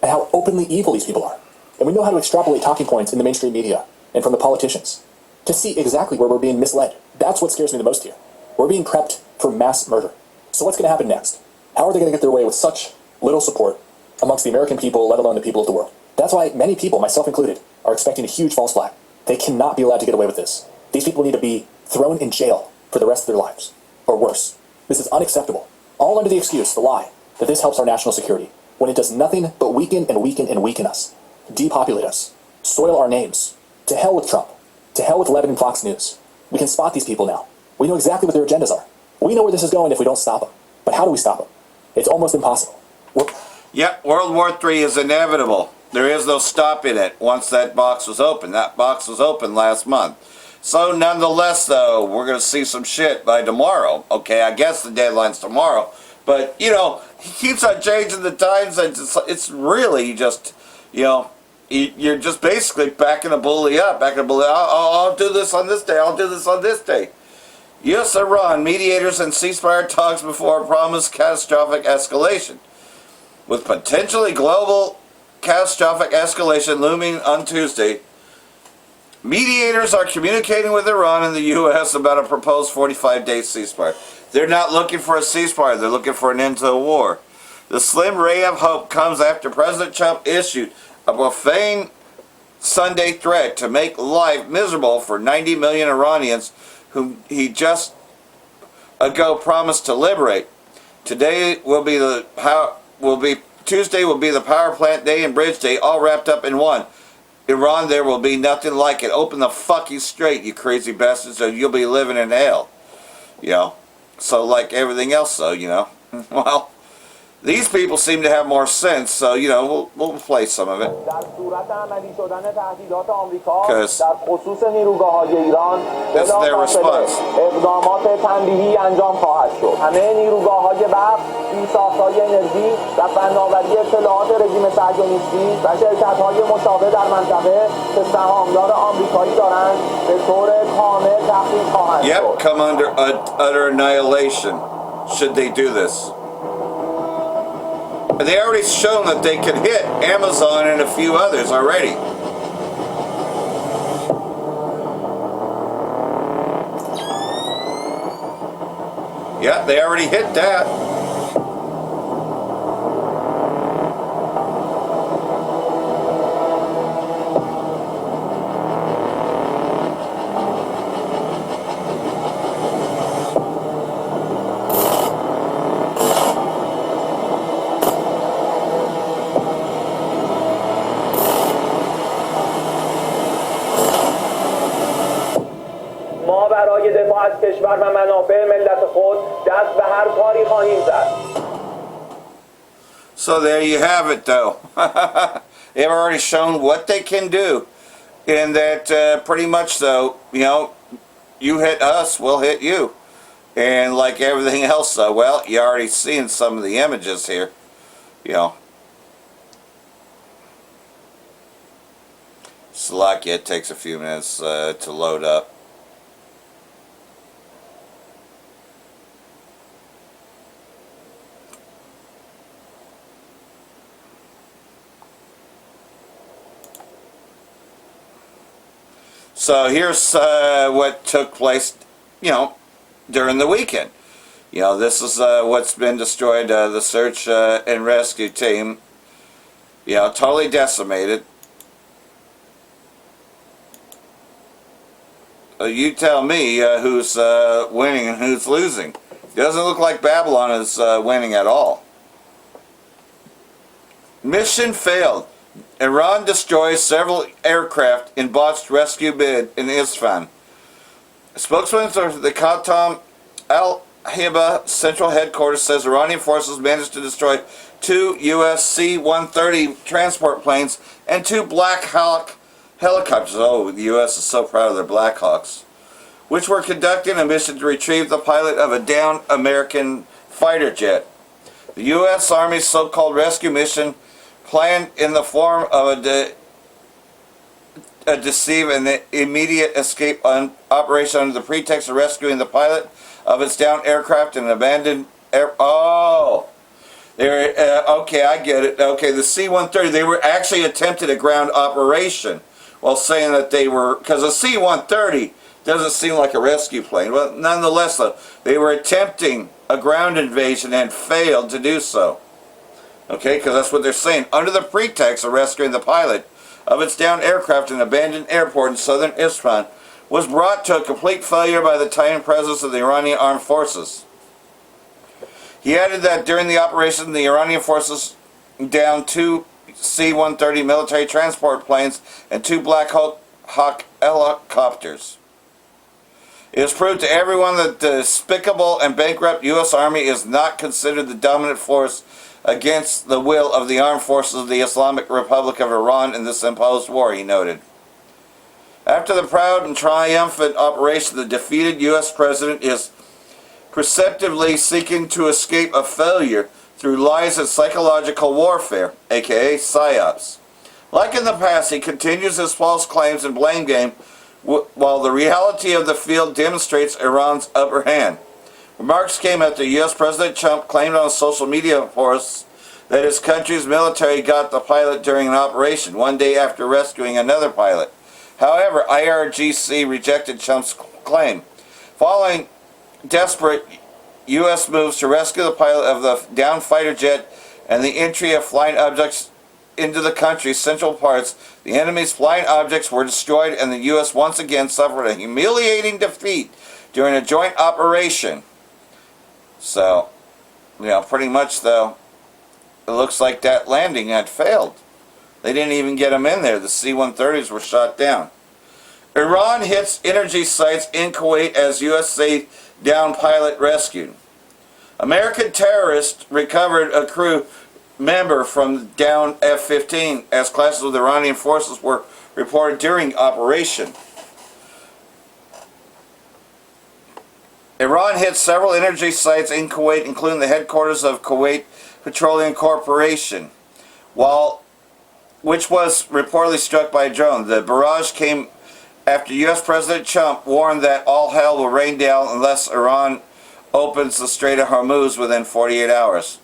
at how openly evil these people are. And we know how to extrapolate talking points in the mainstream media and from the politicians to see exactly where we're being misled. That's what scares me the most here. We're being prepped for mass murder. So what's going to happen next? How are they going to get their way with such little support amongst the American people, let alone the people of the world? That's why many people, myself included, are expecting a huge false flag. They cannot be allowed to get away with this. These people need to be thrown in jail for the rest of their lives. Or worse. This is unacceptable. All under the excuse, the lie, that this helps our national security, when it does nothing but weaken and weaken and weaken us, depopulate us, soil our names. To hell with Trump. To hell with Lebanon Fox News. We can spot these people now. We know exactly what their agendas are. We know where this is going if we don't stop them. But how do we stop them? It's almost impossible. Yep, World War III is inevitable. There is no stopping it once that box was open. That box was open last month. So nonetheless, though, we're going to see some shit by tomorrow. Okay, I guess the deadline's tomorrow. But, you know, he keeps on changing the times. It's really just, you know, you're just basically backing a bully up. I'll do this on this day. I'll do this on this day. U.S.-Iran mediators and ceasefire talks before promised catastrophic escalation. With potentially global catastrophic escalation looming on Tuesday, mediators are communicating with Iran and the U.S. about a proposed 45-day ceasefire. They're not looking for a ceasefire. They're looking for an end to the war. The slim ray of hope comes after President Trump issued a profane Sunday threat to make life miserable for 90 million Iranians whom he just ago promised to liberate. Tuesday will be the power plant day and bridge day, all wrapped up in one. Iran, there will be nothing like it. Open the fucking straight, you crazy bastards, or you'll be living in hell. You know, so like everything else, though, you know. Well, these people seem to have more sense, so, you know, we'll play some of it. Because that's their response. Yep, come under utter annihilation should they do this. They already shown that they could hit Amazon and a few others already. Yeah, they already hit that. So there you have it, though. They've already shown what they can do. And that pretty much, though, you know, you hit us, we'll hit you. And like everything else, though, well, you already seen some of the images here. You know. Slovakia, it takes a few minutes to load up. So here's what took place, you know, during the weekend. You know, this is what's been destroyed. The search and rescue team, you know, totally decimated. You tell me who's winning and who's losing. It doesn't look like Babylon is winning at all. Mission failed. Iran destroys several aircraft in botched rescue bid in Isfahan. A spokesman for the Qatar Al-Hiba Central Headquarters says Iranian forces managed to destroy 2 U.S. C-130 transport planes and 2 Black Hawk helicopters. Oh, the U.S. is so proud of their Black Hawks. Which were conducting a mission to retrieve the pilot of a downed American fighter jet. The U.S. Army's so-called rescue mission planned in the form of a deceive and immediate escape operation under the pretext of rescuing the pilot of its downed aircraft and abandoned air. Oh, okay, I get it. Okay, the C-130, they were actually attempted a ground operation while saying that they were, because a C-130 doesn't seem like a rescue plane. But nonetheless, though, they were attempting a ground invasion and failed to do so. Okay, because that's what they're saying. Under the pretext of rescuing the pilot of its downed aircraft in an abandoned airport in southern Isfahan, was brought to a complete failure by the Titan presence of the Iranian armed forces. He added that during the operation, the Iranian forces downed 2 C-130 military transport planes and 2 Black Hawk helicopters. It is proved to everyone that the despicable and bankrupt U.S. Army is not considered the dominant force against the will of the armed forces of the Islamic Republic of Iran in this imposed war, he noted. After the proud and triumphant operation, the defeated U.S. president is perceptively seeking to escape a failure through lies and psychological warfare, aka PSYOPs. Like in the past, he continues his false claims and blame game while the reality of the field demonstrates Iran's upper hand. Remarks came after U.S. President Trump claimed on social media posts that his country's military got the pilot during an operation, one day after rescuing another pilot. However, IRGC rejected Trump's claim. Following desperate U.S. moves to rescue the pilot of the downed fighter jet and the entry of flying objects into the country's central parts, the enemy's flying objects were destroyed and the U.S. once again suffered a humiliating defeat during a joint operation. So, pretty much though, it looks like that landing had failed. They didn't even get them in there. The C-130s were shot down. Iran hits energy sites in Kuwait as USA downed pilot rescued. American terrorists recovered a crew member from downed F-15 as clashes with Iranian forces were reported during operation. Iran hit several energy sites in Kuwait, including the headquarters of Kuwait Petroleum Corporation, which was reportedly struck by a drone. The barrage came after U.S. President Trump warned that all hell will rain down unless Iran opens the Strait of Hormuz within 48 hours.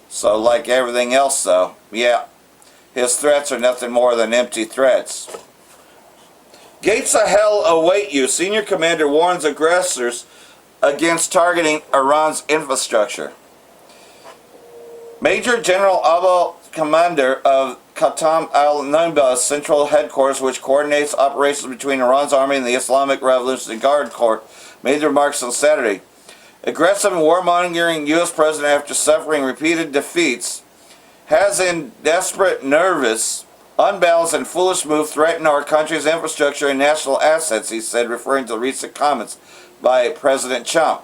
So like everything else though, his threats are nothing more than empty threats. Gates of hell await you. Senior commander warns aggressors against targeting Iran's infrastructure. Major General Abel, commander of Qatam al-Nubba's central headquarters, which coordinates operations between Iran's army and the Islamic Revolutionary Guard Corps, made the remarks on Saturday. Aggressive and warmongering U.S. president, after suffering repeated defeats, has in desperate, nervous, unbalanced, and foolish move threatened our country's infrastructure and national assets, he said, referring to recent comments by President Trump.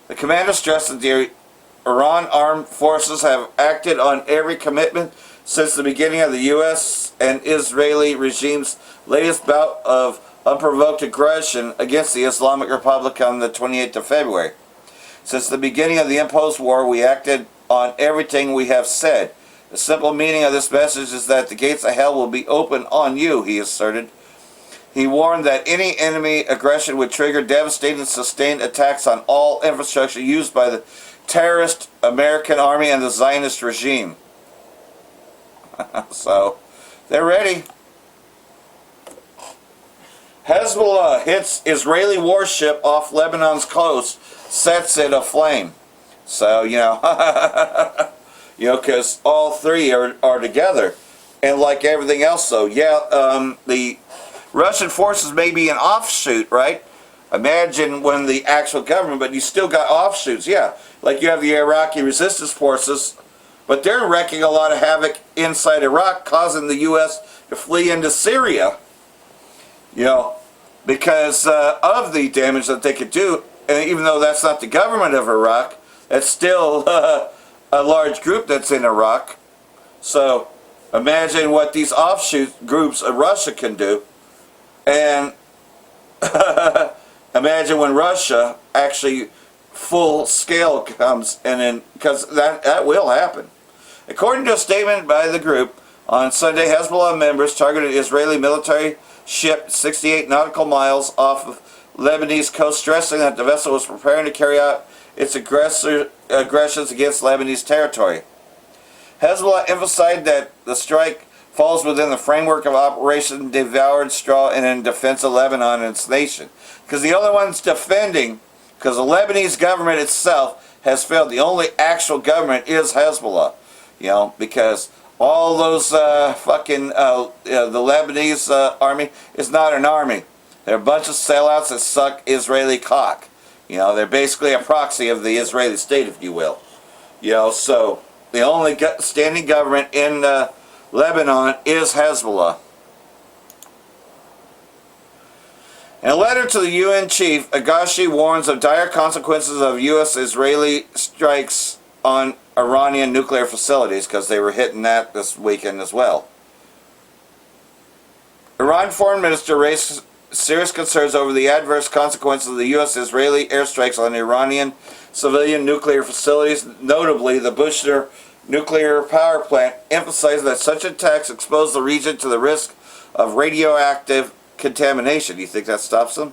The commander stressed that the Iran armed forces have acted on every commitment since the beginning of the U.S. and Israeli regime's latest bout of unprovoked aggression against the Islamic Republic on the 28th of February. Since the beginning of the imposed war, we acted on everything we have said. The simple meaning of this message is that the gates of hell will be open on you, he asserted. He warned that any enemy aggression would trigger devastating and sustained attacks on all infrastructure used by the terrorist American army and the Zionist regime. So, they're ready. Hezbollah hits Israeli warship off Lebanon's coast, sets it aflame. So, because all three are together. And like everything else, though, the Russian forces may be an offshoot, right? Imagine when the actual government, but you still got offshoots, Like you have the Iraqi resistance forces, but they're wreaking a lot of havoc inside Iraq, causing the U.S. to flee into Syria, because of the damage that they could do. And even though that's not the government of Iraq, that's still a large group that's in Iraq. So imagine what these offshoot groups of Russia can do. And imagine when Russia actually full scale comes, and then, because that will happen. According to a statement by the group, on Sunday, Hezbollah members targeted Israeli military ship 68 nautical miles off of Lebanese coast, stressing that the vessel was preparing to carry out its aggressions against Lebanese territory. Hezbollah emphasized that the strike falls within the framework of Operation Devoured Straw and in defense of Lebanon and its nation. Because the only ones defending, because the Lebanese government itself has failed. The only actual government is Hezbollah. Because all those the Lebanese army is not an army. They're a bunch of sellouts that suck Israeli cock. They're basically a proxy of the Israeli state, if you will. So the only standing government in Lebanon is Hezbollah. In a letter to the UN chief, Agashi warns of dire consequences of U.S.-Israeli strikes on Iranian nuclear facilities, because they were hitting that this weekend as well. Iran foreign minister raised serious concerns over the adverse consequences of the U.S.-Israeli airstrikes on Iranian civilian nuclear facilities, notably the Bushehr nuclear power plant, emphasizing that such attacks expose the region to the risk of radioactive contamination. Do you think that stops them?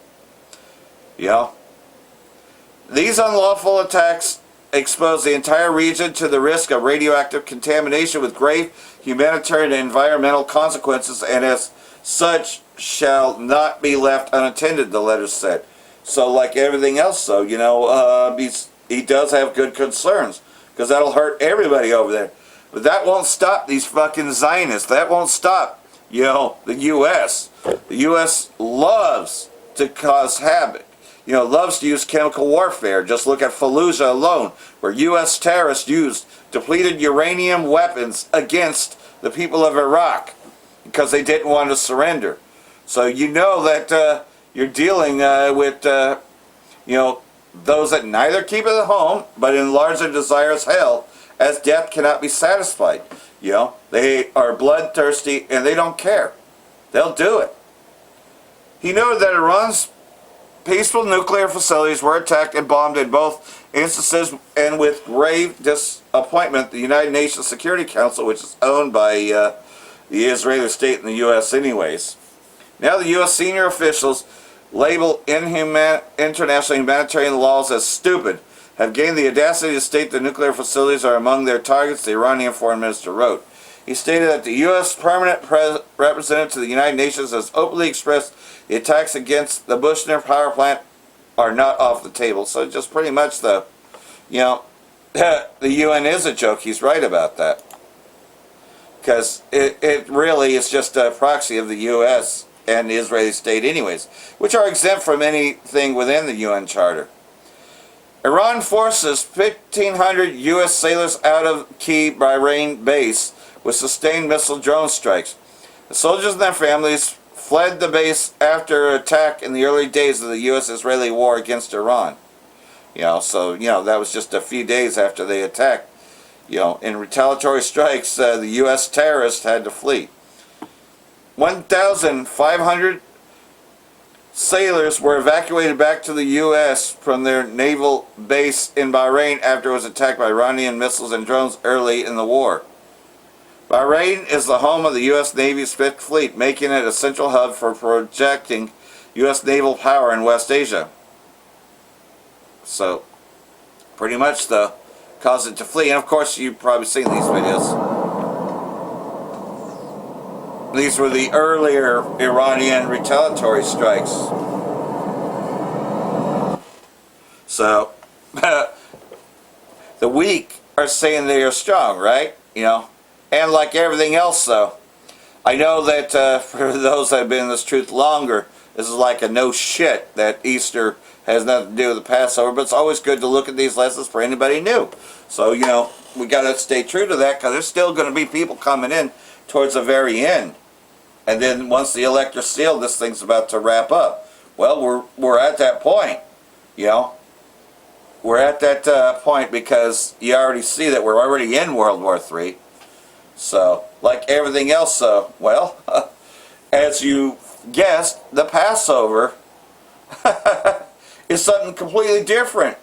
These unlawful attacks expose the entire region to the risk of radioactive contamination with grave humanitarian and environmental consequences, and as such shall not be left unattended, the letter said. So like everything else, though, he does have good concerns, because that'll hurt everybody over there. But that won't stop these fucking Zionists. That won't stop, the U.S. The U.S. loves to cause havoc. Loves to use chemical warfare. Just look at Fallujah alone, where U.S. terrorists used depleted uranium weapons against the people of Iraq because they didn't want to surrender. So that you're dealing with, those that neither keep it at home, but enlarge their desire as hell, as death cannot be satisfied. They are bloodthirsty and they don't care. They'll do it. He noted that Iran's peaceful nuclear facilities were attacked and bombed in both instances, and with grave disappointment, the United Nations Security Council, which is owned by the Israeli state and the U.S. anyways. Now the U.S. senior officials label international humanitarian laws as stupid, have gained the audacity to state that nuclear facilities are among their targets, the Iranian foreign minister wrote. He stated that the U.S. permanent representative to the United Nations has openly expressed the attacks against the Bushehr power plant are not off the table. So just pretty much the UN is a joke. He's right about that. Because it really is just a proxy of the U.S. and the Israeli state anyways, which are exempt from anything within the UN Charter. Iran forces 1,500 U.S. sailors out of key Bahrain base with sustained missile drone strikes. The soldiers and their families fled the base after an attack in the early days of the U.S.-Israeli war against Iran. That was just a few days after they attacked. In retaliatory strikes, the U.S. terrorists had to flee. 1,500 sailors were evacuated back to the U.S. from their naval base in Bahrain after it was attacked by Iranian missiles and drones early in the war. Bahrain is the home of the U.S. Navy's 5th Fleet, making it a central hub for projecting U.S. naval power in West Asia. So, pretty much caused it to flee. And of course, you've probably seen these videos. These were the earlier Iranian retaliatory strikes. So, the weak are saying they are strong, right? And like everything else, though, I know that for those that have been in this truth longer, this is like a no shit that Easter has nothing to do with the Passover, but it's always good to look at these lessons for anybody new. So, we got to stay true to that, because there's still going to be people coming in towards the very end. And then once the elect are sealed, this thing's about to wrap up. Well, we're at that point, We're at that point because you already see that we're already in World War III. So, like everything else, as you guessed, the Passover is something completely different.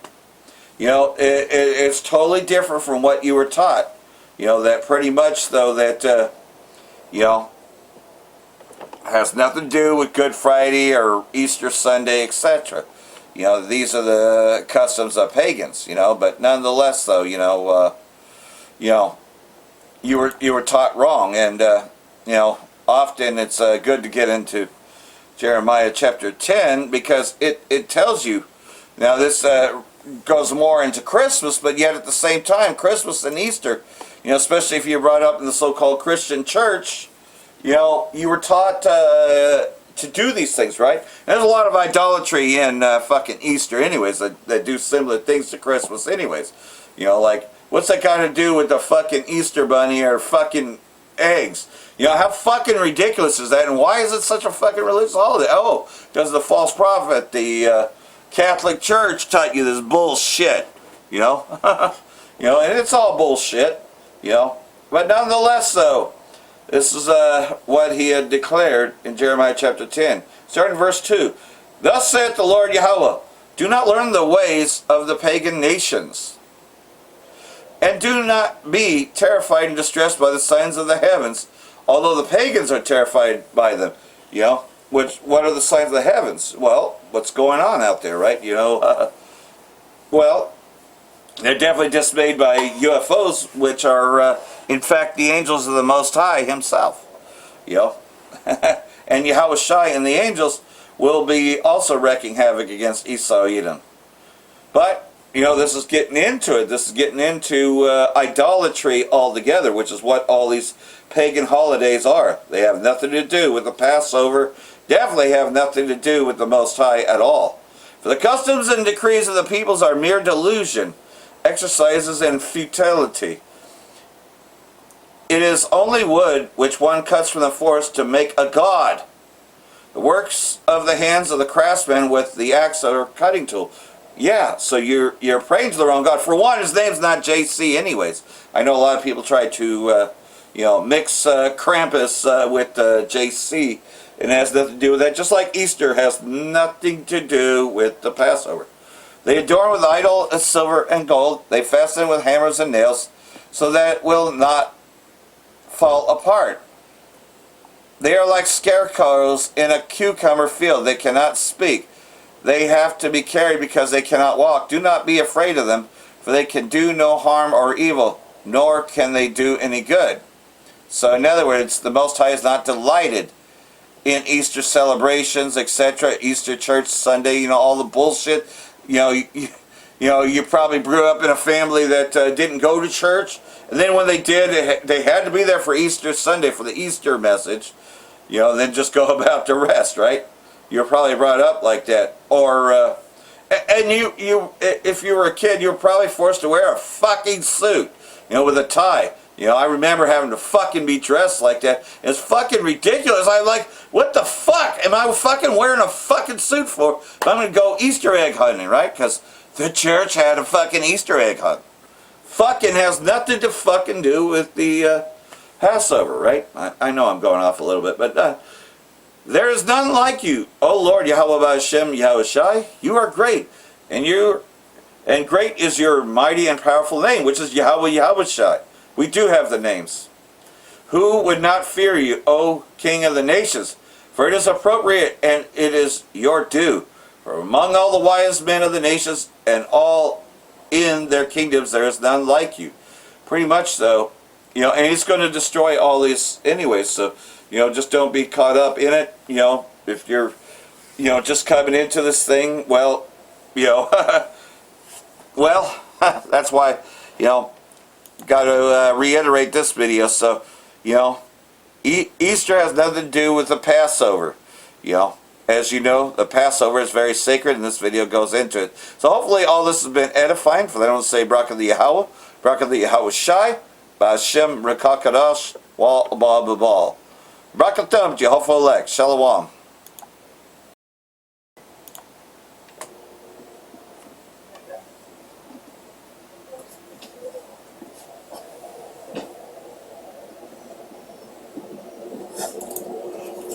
It's totally different from what you were taught. That pretty much, though, that, has nothing to do with Good Friday or Easter Sunday, etc. These are the customs of pagans, but nonetheless, though, you were taught wrong, and often it's good to get into Jeremiah chapter 10, because it tells you. Now this goes more into Christmas, but yet at the same time, Christmas and Easter, especially if you're brought up in the so-called Christian church, you were taught to do these things, right? And there's a lot of idolatry in fucking Easter anyways, that do similar things to Christmas anyways. Like, what's that got to do with the fucking Easter bunny or fucking eggs? How fucking ridiculous is that? And why is it such a fucking religious holiday? Oh, because the false prophet, the Catholic Church taught you this bullshit, and it's all bullshit, But nonetheless, though, this is what he had declared in Jeremiah chapter 10. Starting in verse 2. Thus saith the Lord Yahweh, do not learn the ways of the pagan nations, And do not be terrified and distressed by the signs of the heavens, although the pagans are terrified by them. You know, what are the signs of the heavens? Well, what's going on out there, right? You know, well, they're definitely dismayed by UFOs, which are, in fact, the angels of the Most High himself. You know, and Yahushua and the angels will be also wreaking havoc against Esau Edom. But, you know, this is getting into it. This is getting into idolatry altogether, which is what all these pagan holidays are. They have nothing to do with the Passover, definitely have nothing to do with the Most High at all. For the customs and decrees of the peoples are mere delusion, exercises in futility. It is only wood which one cuts from the forest to make a god. The works of the hands of the craftsman with the axe or cutting tool. Yeah, so you're praying to the wrong God. For one, his name's not JC anyways. I know a lot of people try to, you know, mix Krampus with JC, and it has nothing to do with that. Just like Easter has nothing to do with the Passover. They adorn with idol silver and gold. They fasten with hammers and nails, so that it will not fall apart. They are like scarecrows in a cucumber field. They cannot speak. They have to be carried because they cannot walk. Do not be afraid of them, for they can do no harm or evil, nor can they do any good. So in other words, the Most High is not delighted in Easter celebrations, etc., Easter church Sunday, you know, all the bullshit. You know, you probably grew up in a family that didn't go to church, and then when they did, they had to be there for Easter Sunday for the Easter message, you know, and then just go about the rest, right? You're probably brought up like that. Or, and you, if you were a kid, you were probably forced to wear a fucking suit, you know, with a tie. You know, I remember having to fucking be dressed like that. It's fucking ridiculous. I'm like, what the fuck am I fucking wearing a fucking suit for if I'm going to go Easter egg hunting, right? Because the church had a fucking Easter egg hunt. Fucking has nothing to fucking do with the Passover, right? I know I'm going off a little bit, but there is none like you, O Lord Yahweh Ba'Shem Yahushai. You are great, and great is your mighty and powerful name, which is Yahweh Yahushai. We do have the names. Who would not fear you, O King of the nations? For it is appropriate and it is your due. For among all the wise men of the nations and all in their kingdoms there is none like you. Pretty much so. You know, and he's going to destroy all these anyways, so, you know, just don't be caught up in it. You know, if you're, you know, just coming into this thing, well, you know, well, that's why, you know, got to reiterate this video. So, you know, Easter has nothing to do with the Passover. You know, as you know, the Passover is very sacred, and this video goes into it. So hopefully all this has been edifying. For them to say, Barak the Yahweh, Barak the Yahweh Shai, Ba'Shem Rekakadosh, Wal Ba'Babal. Brakatum, Jehovah Elect, Shalom.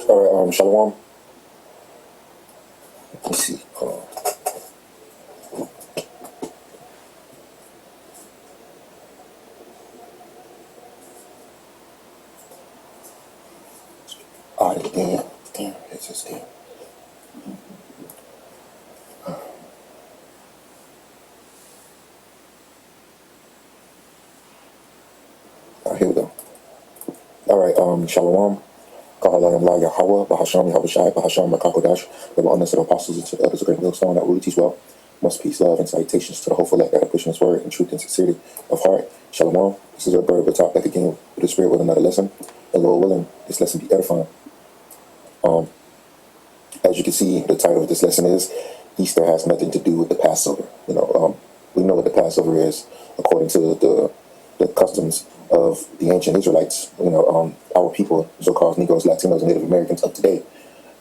All right, Shalom. Let's see. All right, damn, it's just damn. All right, here we go. All right, Shalom. Kahalayam La Yahweh, Bahasham Yahushai, Bahasham Makakodash, the honest of the apostles and to the others of great millstone that will teach well. Much peace, love, and salutations to the hopeful elect that are pushing his word in truth and sincerity of heart. Shalom. This is your bird of the top that again with the spirit with another lesson. And Lord willing, this lesson be edifying. As you can see, the title of this lesson is Easter has nothing to do with the Passover. You know, we know what the Passover is according to the customs of the ancient Israelites, you know, our people, so-called Negroes, Latinos, and Native Americans of today.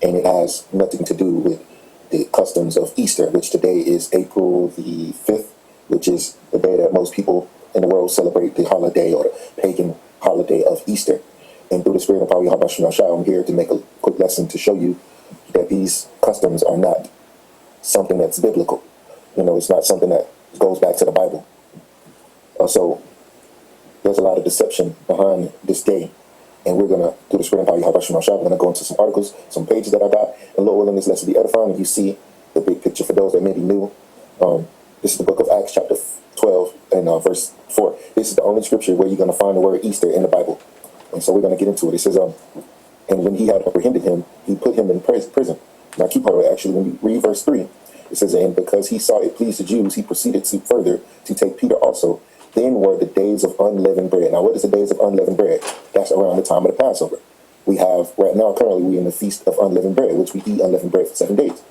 And it has nothing to do with the customs of Easter, which today is April the 5th, which is the day that most people in the world celebrate the holiday or the pagan holiday of Easter. And through the spirit of power, I'm here to make a quick lesson to show you that these customs are not something that's biblical. You know, it's not something that goes back to the Bible. So there's a lot of deception behind this day. And we're going to, through the Spirit and power of Yahweh Shah, we're going to go into some articles, some pages that I got. And Lord willing, this lesson be edifying. And you see the big picture for those that may be new. This is the book of Acts, chapter 12, and verse 4. This is the only scripture where you're going to find the word Easter in the Bible. And so we're going to get into it. It says, and when he had apprehended him, he put him in prison. Now keep hold of it. Actually, when you read verse 3, it says, and because he saw it pleased the Jews, he proceeded to further to take Peter also. Then were the days of unleavened bread. Now, what is the days of unleavened bread? That's around the time of the Passover. We have, right now, currently, we're in the feast of unleavened bread, which we eat unleavened bread for 7 days.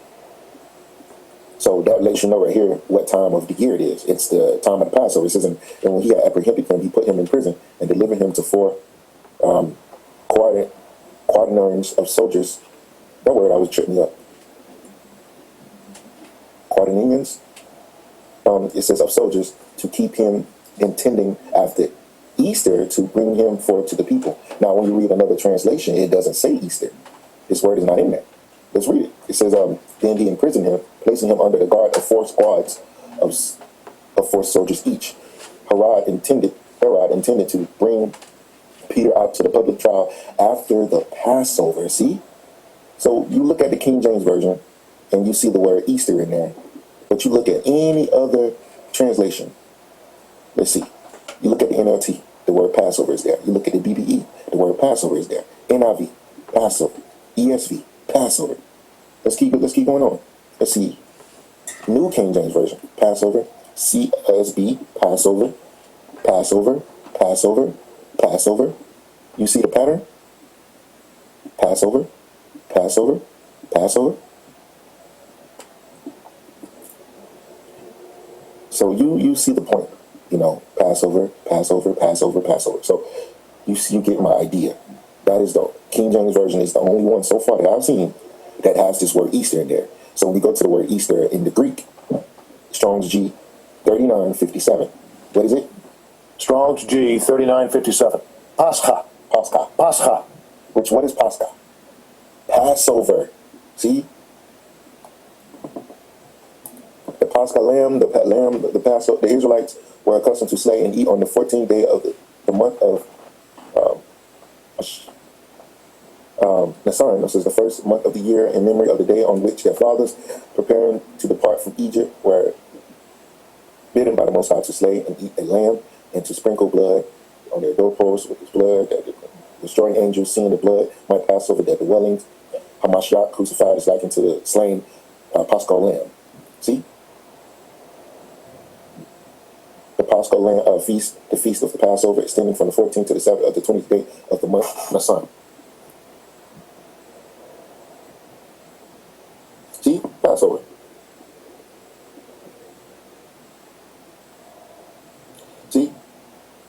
So that lets you know right here what time of the year it is. It's the time of the Passover. It says, and when he had apprehended him, he put him in prison and delivered him to 4 quaternarians of soldiers. That word always tripped me up. Quaternarians. It says of soldiers to keep him intending after Easter to bring him forth to the people. Now, when you read another translation, it doesn't say Easter. This word is not in there. Let's read it. It says, then he imprisoned him, placing him under the guard of 4 squads of 4 soldiers each. Herod intended to bring Peter out to the public trial after the Passover. See? So you look at the King James Version, and you see the word Easter in there. But you look at any other translation. Let's see. You look at the NLT, the word Passover is there. You look at the BBE, the word Passover is there. NIV, Passover. ESV, Passover. Let's keep going on. Let's see. New King James Version, Passover. CSB, Passover. Passover, Passover, Passover. You see the pattern? Passover, Passover, Passover. So you see the point, Passover, Passover, Passover, Passover. So you get my idea. That is the King James Version is the only one so far that I've seen that has this word Easter in there. So when we go to the word Easter in the Greek, Strong's G 3957. What is it? Strong's G 3957. Pascha. Pascha. Pascha. What is Pascha? Passover. See? The Pascha lamb, the Passover, the Israelites were accustomed to slay and eat on the 14th day of the month of Nisan. This is the first month of the year in memory of the day on which their fathers, preparing to depart from Egypt, were bidden by the Most High to slay and eat a lamb and to sprinkle blood on their doorposts with his blood, that the destroying angels, seeing the blood, might pass over their dwellings. Hamashiach crucified is likened to the slain Paschal lamb. See? The Paschal lamb feast, the feast of the Passover, extending from the 14th to the 7th of the 20th day of the month Nisan. See? Passover. See?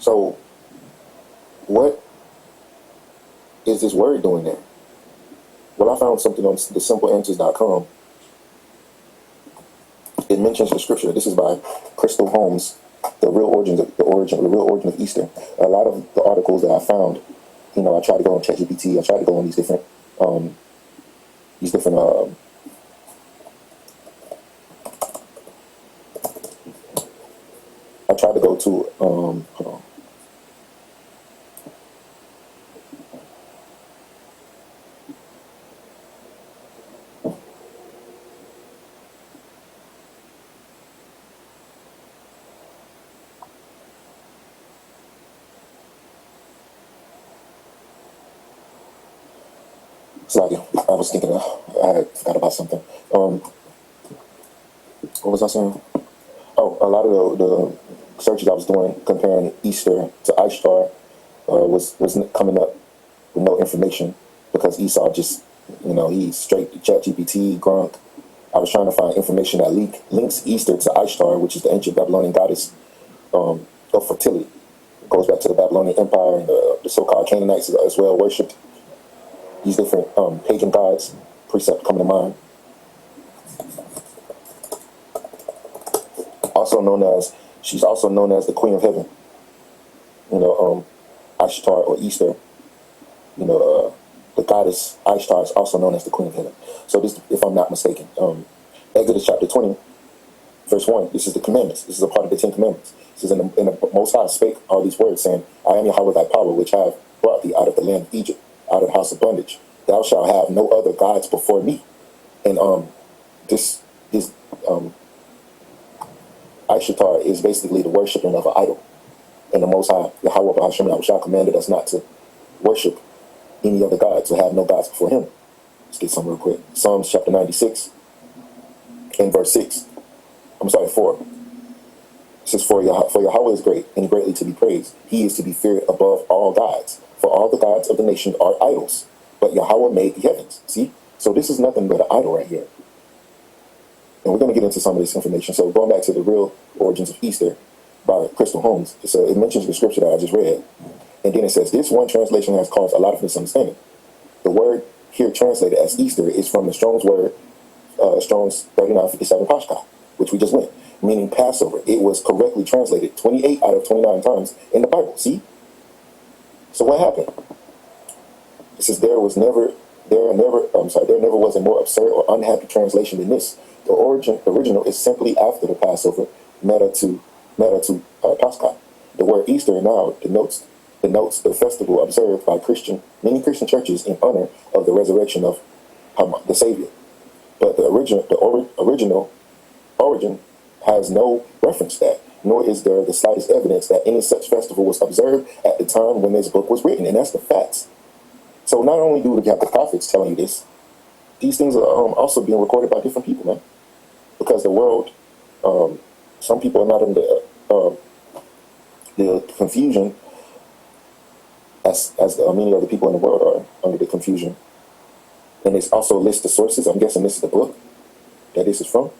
So, what is this word doing there? Well, I found something on thesimpleanswers.com. It mentions the scripture. This is by Crystal Holmes, the real origin of Easter. A lot of the articles that I found, I tried to go on ChatGPT. I tried to go on these different I tried to go to hold on. Sorry, I was thinking, I forgot about something. What was I saying? Oh, a lot of the searches I was doing comparing Easter to Ishtar was coming up with no information because Esau just, he's straight to ChatGPT, Grunk. I was trying to find information that links Easter to Ishtar, which is the ancient Babylonian goddess of fertility. It goes back to the Babylonian Empire, and the so-called Canaanites as well worshipped these different pagan gods. Precept coming to mind. She's also known as the Queen of Heaven. Ishtar or Easter. The goddess Ishtar is also known as the Queen of Heaven. So this, if I'm not mistaken, Exodus chapter 20, Verse 1, this is the commandments. This is a part of the Ten Commandments. It says, in the Most High spake all these words, saying, I am Yahweh thy power, which have brought thee out of the land of Egypt, out of the house of bondage. Thou shalt have no other gods before me. And this is Ishtar is basically the worshiping of an idol. And the Most High, Yahweh B'Hashem Yahushua, commanded us not to worship any other gods or have no gods before him. Let's get some real quick. Psalms chapter 96 and verse 6. I'm sorry, 4. It says, for Yahweh is great and greatly to be praised. He is to be feared above all gods. For all the gods of the nation are idols, but Yahweh made the heavens. See? So this is nothing but an idol right here. And we're going to get into some of this information. So going back to the real origins of Easter by Crystal Holmes, it mentions the scripture that I just read. And then it says, this one translation has caused a lot of misunderstanding. The word here translated as Easter is from the Strong's word, Strong's 3957 Pashka, which we just went, meaning Passover. It was correctly translated 28 out of 29 times in the Bible. See? So what happened? It says there never was a more absurd or unhappy translation than this. The original is simply after the Passover, meta to Pascha. The word Easter now denotes the festival observed by many Christian churches in honor of the resurrection of the Savior. But the original origin has no reference to that, nor is there the slightest evidence that any such festival was observed at the time when this book was written, and that's the facts. So not only do we have the prophets telling you this, these things are also being recorded by different people, man. Because the world, some people are not in the confusion as many other people in the world are under the confusion. And it's also lists the sources. I'm guessing this is the book that this is from.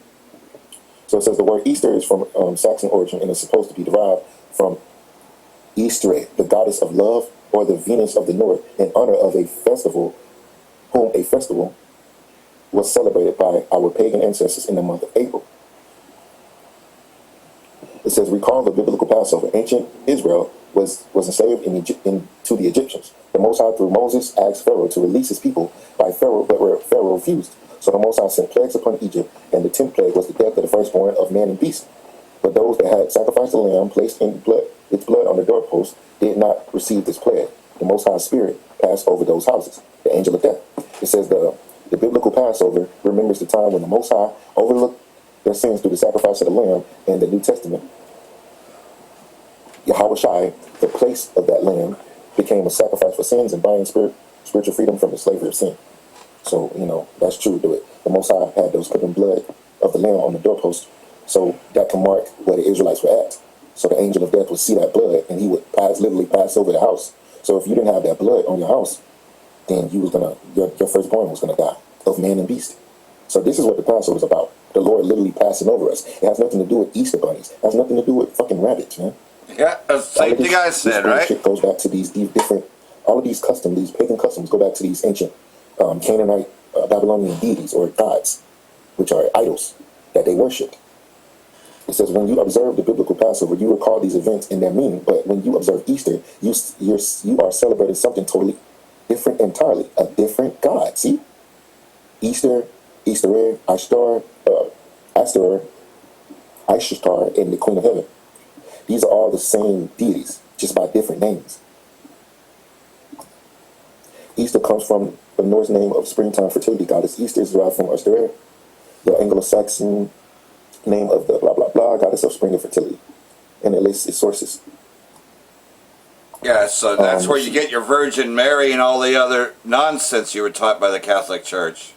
So it says the word Easter is from Saxon origin and is supposed to be derived from Ishtar, the goddess of love, or the Venus of the North, in honor of a festival was celebrated by our pagan ancestors in the month of April. It says, recall the biblical Passover. Ancient Israel was enslaved to the Egyptians. The Most High, through Moses, asked Pharaoh to release his people but Pharaoh refused. So the Most High sent plagues upon Egypt, and the 10th plague was the death of the firstborn of man and beast. But those that had sacrificed the lamb, placed its blood on the doorpost, did not receive this plague. The Most High Spirit passed over those houses, the angel of death. It says the biblical Passover remembers the time when the Most High overlooked their sins through the sacrifice of the lamb. In the New Testament, Yahweh Shai, the place of that lamb, became a sacrifice for sins and buying spiritual freedom from the slavery of sin. So, that's true. The Most High had those putting blood of the lamb on the doorpost, so that can mark where the Israelites were at. So the angel of death would see that blood, and he would literally pass over the house. So if you didn't have that blood on your house, then your firstborn was gonna die of man and beast. So this is what the Passover is about. The Lord literally passing over us. It has nothing to do with Easter bunnies. It has nothing to do with fucking rabbits, man. Yeah, that's the same thing I said, right? Shit goes back to these different, all of these customs, these pagan customs go back to these ancient Canaanite, Babylonian deities or gods, which are idols that they worshipped. It says when you observe the biblical Passover, you recall these events in their meaning. But when you observe Easter, you are celebrating something totally different entirely, a different God. See, Ishtar, Ishtar, and the Queen of Heaven. These are all the same deities, just by different names. Easter comes from the Norse name of springtime fertility goddess. Easter is derived from Ishtar, the Anglo-Saxon name of the blah blah blah goddess of spring and fertility, and it lists its sources. Yeah, so that's where you get your Virgin Mary and all the other nonsense you were taught by the Catholic Church,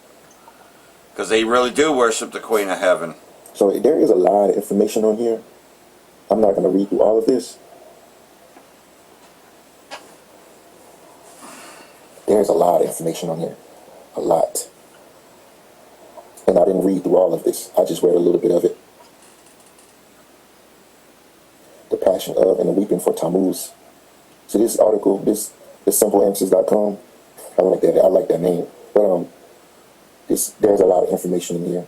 because they really do worship the Queen of Heaven. So there is a lot of information on here. I'm not going to read through all of this. There's a lot of information on here, a lot. And I didn't read through all of this. I just read a little bit of it. The Passion of and the Weeping for Tammuz. So this article, this simpleanswers.com, I like that. I like that name. But there's a lot of information in here.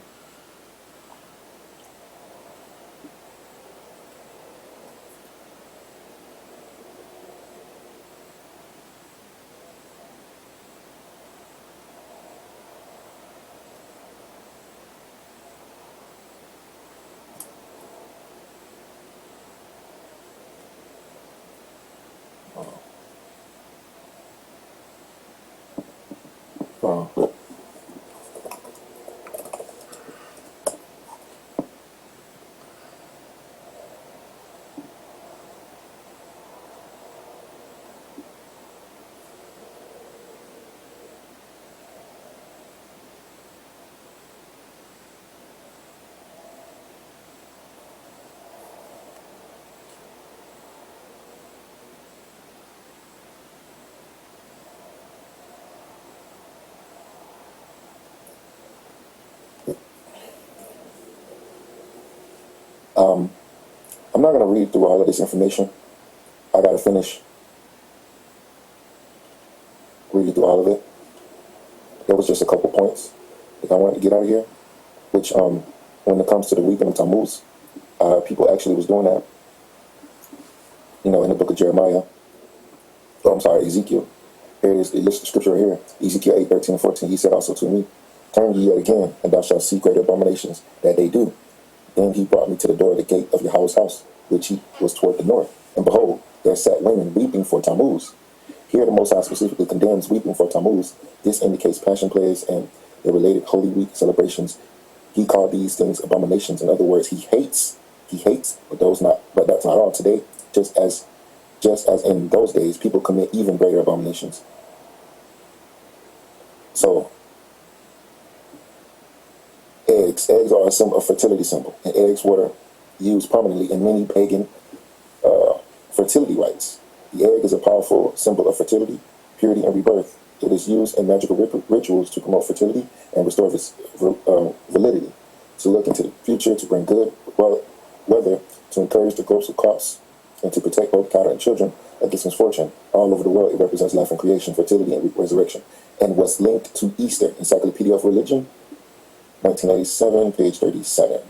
Look. I'm not going to read through all of this information. I got to finish reading through all of it. There was just a couple points that I wanted to get out of here, which when it comes to the weeping of Tammuz, people actually was doing that. You know, in the book of Jeremiah. Oh, I'm sorry, Ezekiel. Here it is. It lists the scripture right here. Ezekiel 8:13 and 14. He said also to me, turn ye yet again, and thou shalt see greater abominations that they do. Then he brought me to the door of the gate of Yahweh's house, which he was toward the north. And behold, there sat women weeping for Tammuz. Here the Most High specifically condemns weeping for Tammuz. This indicates passion plays and the related Holy Week celebrations. He called these things abominations. In other words, he hates, but that's not all. Today, just as in those days, people commit even greater abominations. So, eggs are a fertility symbol, and eggs were used prominently in many pagan fertility rites. The egg is a powerful symbol of fertility, purity, and rebirth. It is used in magical rituals to promote fertility and restore its validity, to look into the future, to bring good weather, to encourage the growth of crops, and to protect both cattle and children against misfortune. All over the world, it represents life and creation, fertility, and resurrection, and was linked to Easter. Encyclopedia of Religion, 1987, page 37.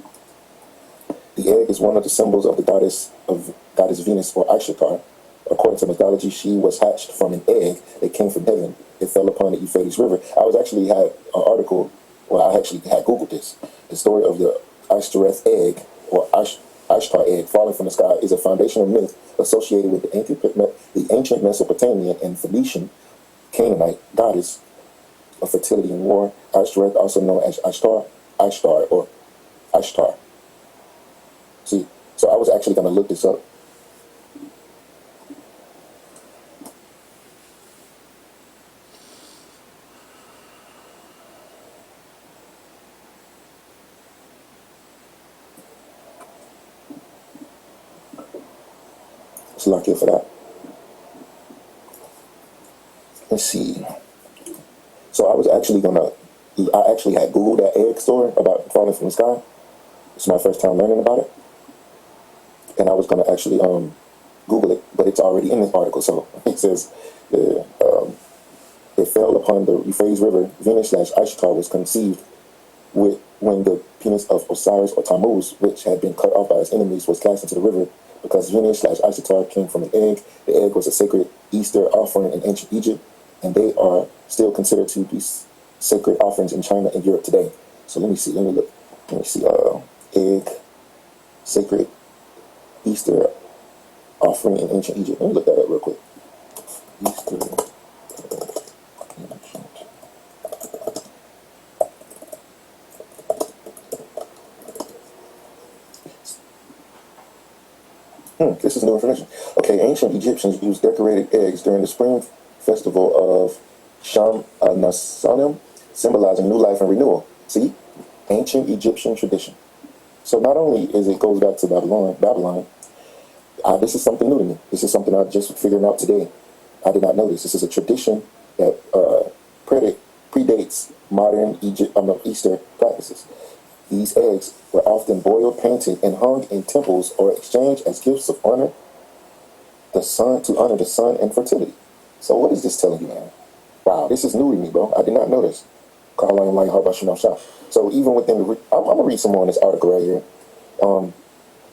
The egg is one of the symbols of the goddess Venus, or Ishtar. According to mythology, she was hatched from an egg that came from heaven. It fell upon the Euphrates River. I had an article, I actually had Googled this. The story of the Ishtoreth egg, or Ishtar egg, falling from the sky is a foundational myth associated with the ancient Mesopotamian and Phoenician Canaanite goddess of fertility and war. Ishtoreth, also known as Ishtar, or Ishtar. See, so I was actually going to look this up. Let's lock in for that. Let's see. So I actually had Googled that egg story about falling from the sky. It's my first time learning about it. And I was going to actually Google it, but it's already in this article. So it says, it fell upon the Euphrates River. Venus/Ishtar was conceived when the penis of Osiris, or Tammuz, which had been cut off by his enemies, was cast into the river. Because Venus/Ishtar came from an egg, the egg was a sacred Easter offering in ancient Egypt, and they are still considered to be sacred offerings in China and Europe today. So let me see. Egg, sacred Easter offering in ancient Egypt. Let me look that up real quick. Easter ancient. This is new information. Okay, ancient Egyptians used decorated eggs during the spring festival of Sham-Nasanim, symbolizing new life and renewal. See? Ancient Egyptian tradition. So not only goes back to Babylon, this is something new to me. This is something I just figured out today. I did not know this. This is a tradition that predates modern Easter practices. These eggs were often boiled, painted, and hung in temples or exchanged as gifts of honor to honor the sun and fertility. So what is this telling you, man? Wow, this is new to me, bro. I did not know this. So even within I'm gonna read some more in this article right here.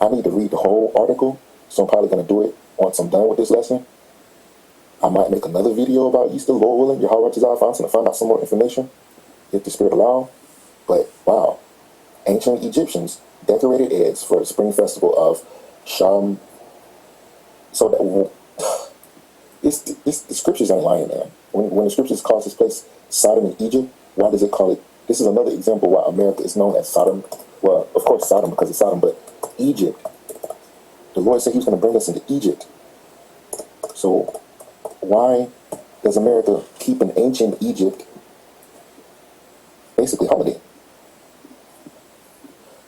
I need to read the whole article, so I'm probably gonna do it once I'm done with this lesson. I might make another video about Easter, Lord willing, Yahweh Tizah Fountain, to find out some more information, if the Spirit allow. But wow, ancient Egyptians decorated eggs for the spring festival of Sham. So that the scriptures ain't lying, man. when the scriptures calls this place Sodom and Egypt, why does it call it? This is another example why America is known as Sodom. Well, of course Sodom because of Sodom, but Egypt. The Lord said he was going to bring us into Egypt. So why does America keep an ancient Egypt basically holiday?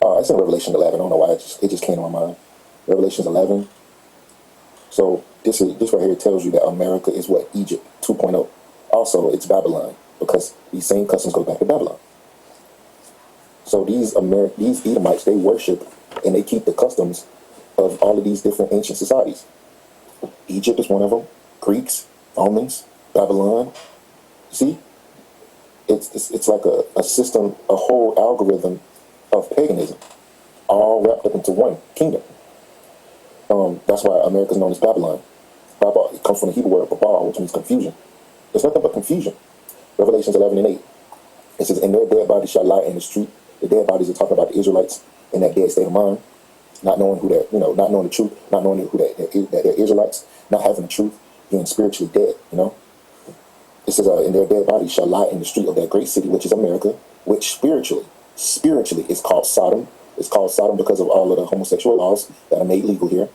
It's in Revelation 11. I don't know why it just came to my mind. Revelation 11. So this right here tells you that America is what? Egypt 2.0. Also, it's Babylon because these same customs go back to Babylon. So these Edomites, they worship and they keep the customs of all of these different ancient societies. Egypt is one of them. Greeks, Romans, Babylon. See, it's like a system, a whole algorithm of paganism, all wrapped up into one kingdom. That's why America is known as Babylon. Babel, it comes from the Hebrew word babal, which means confusion. There's nothing but confusion. Revelations 11 and 8. It says, "And their dead bodies shall lie in the street." The dead bodies are talking about the Israelites in that dead state of mind, not knowing who they're, not knowing the truth, not knowing who that they're Israelites, not having the truth, being spiritually dead. It says, "And their dead bodies shall lie in the street of that great city, which is America, which spiritually is called Sodom." It's called Sodom because of all of the homosexual laws that are made legal here.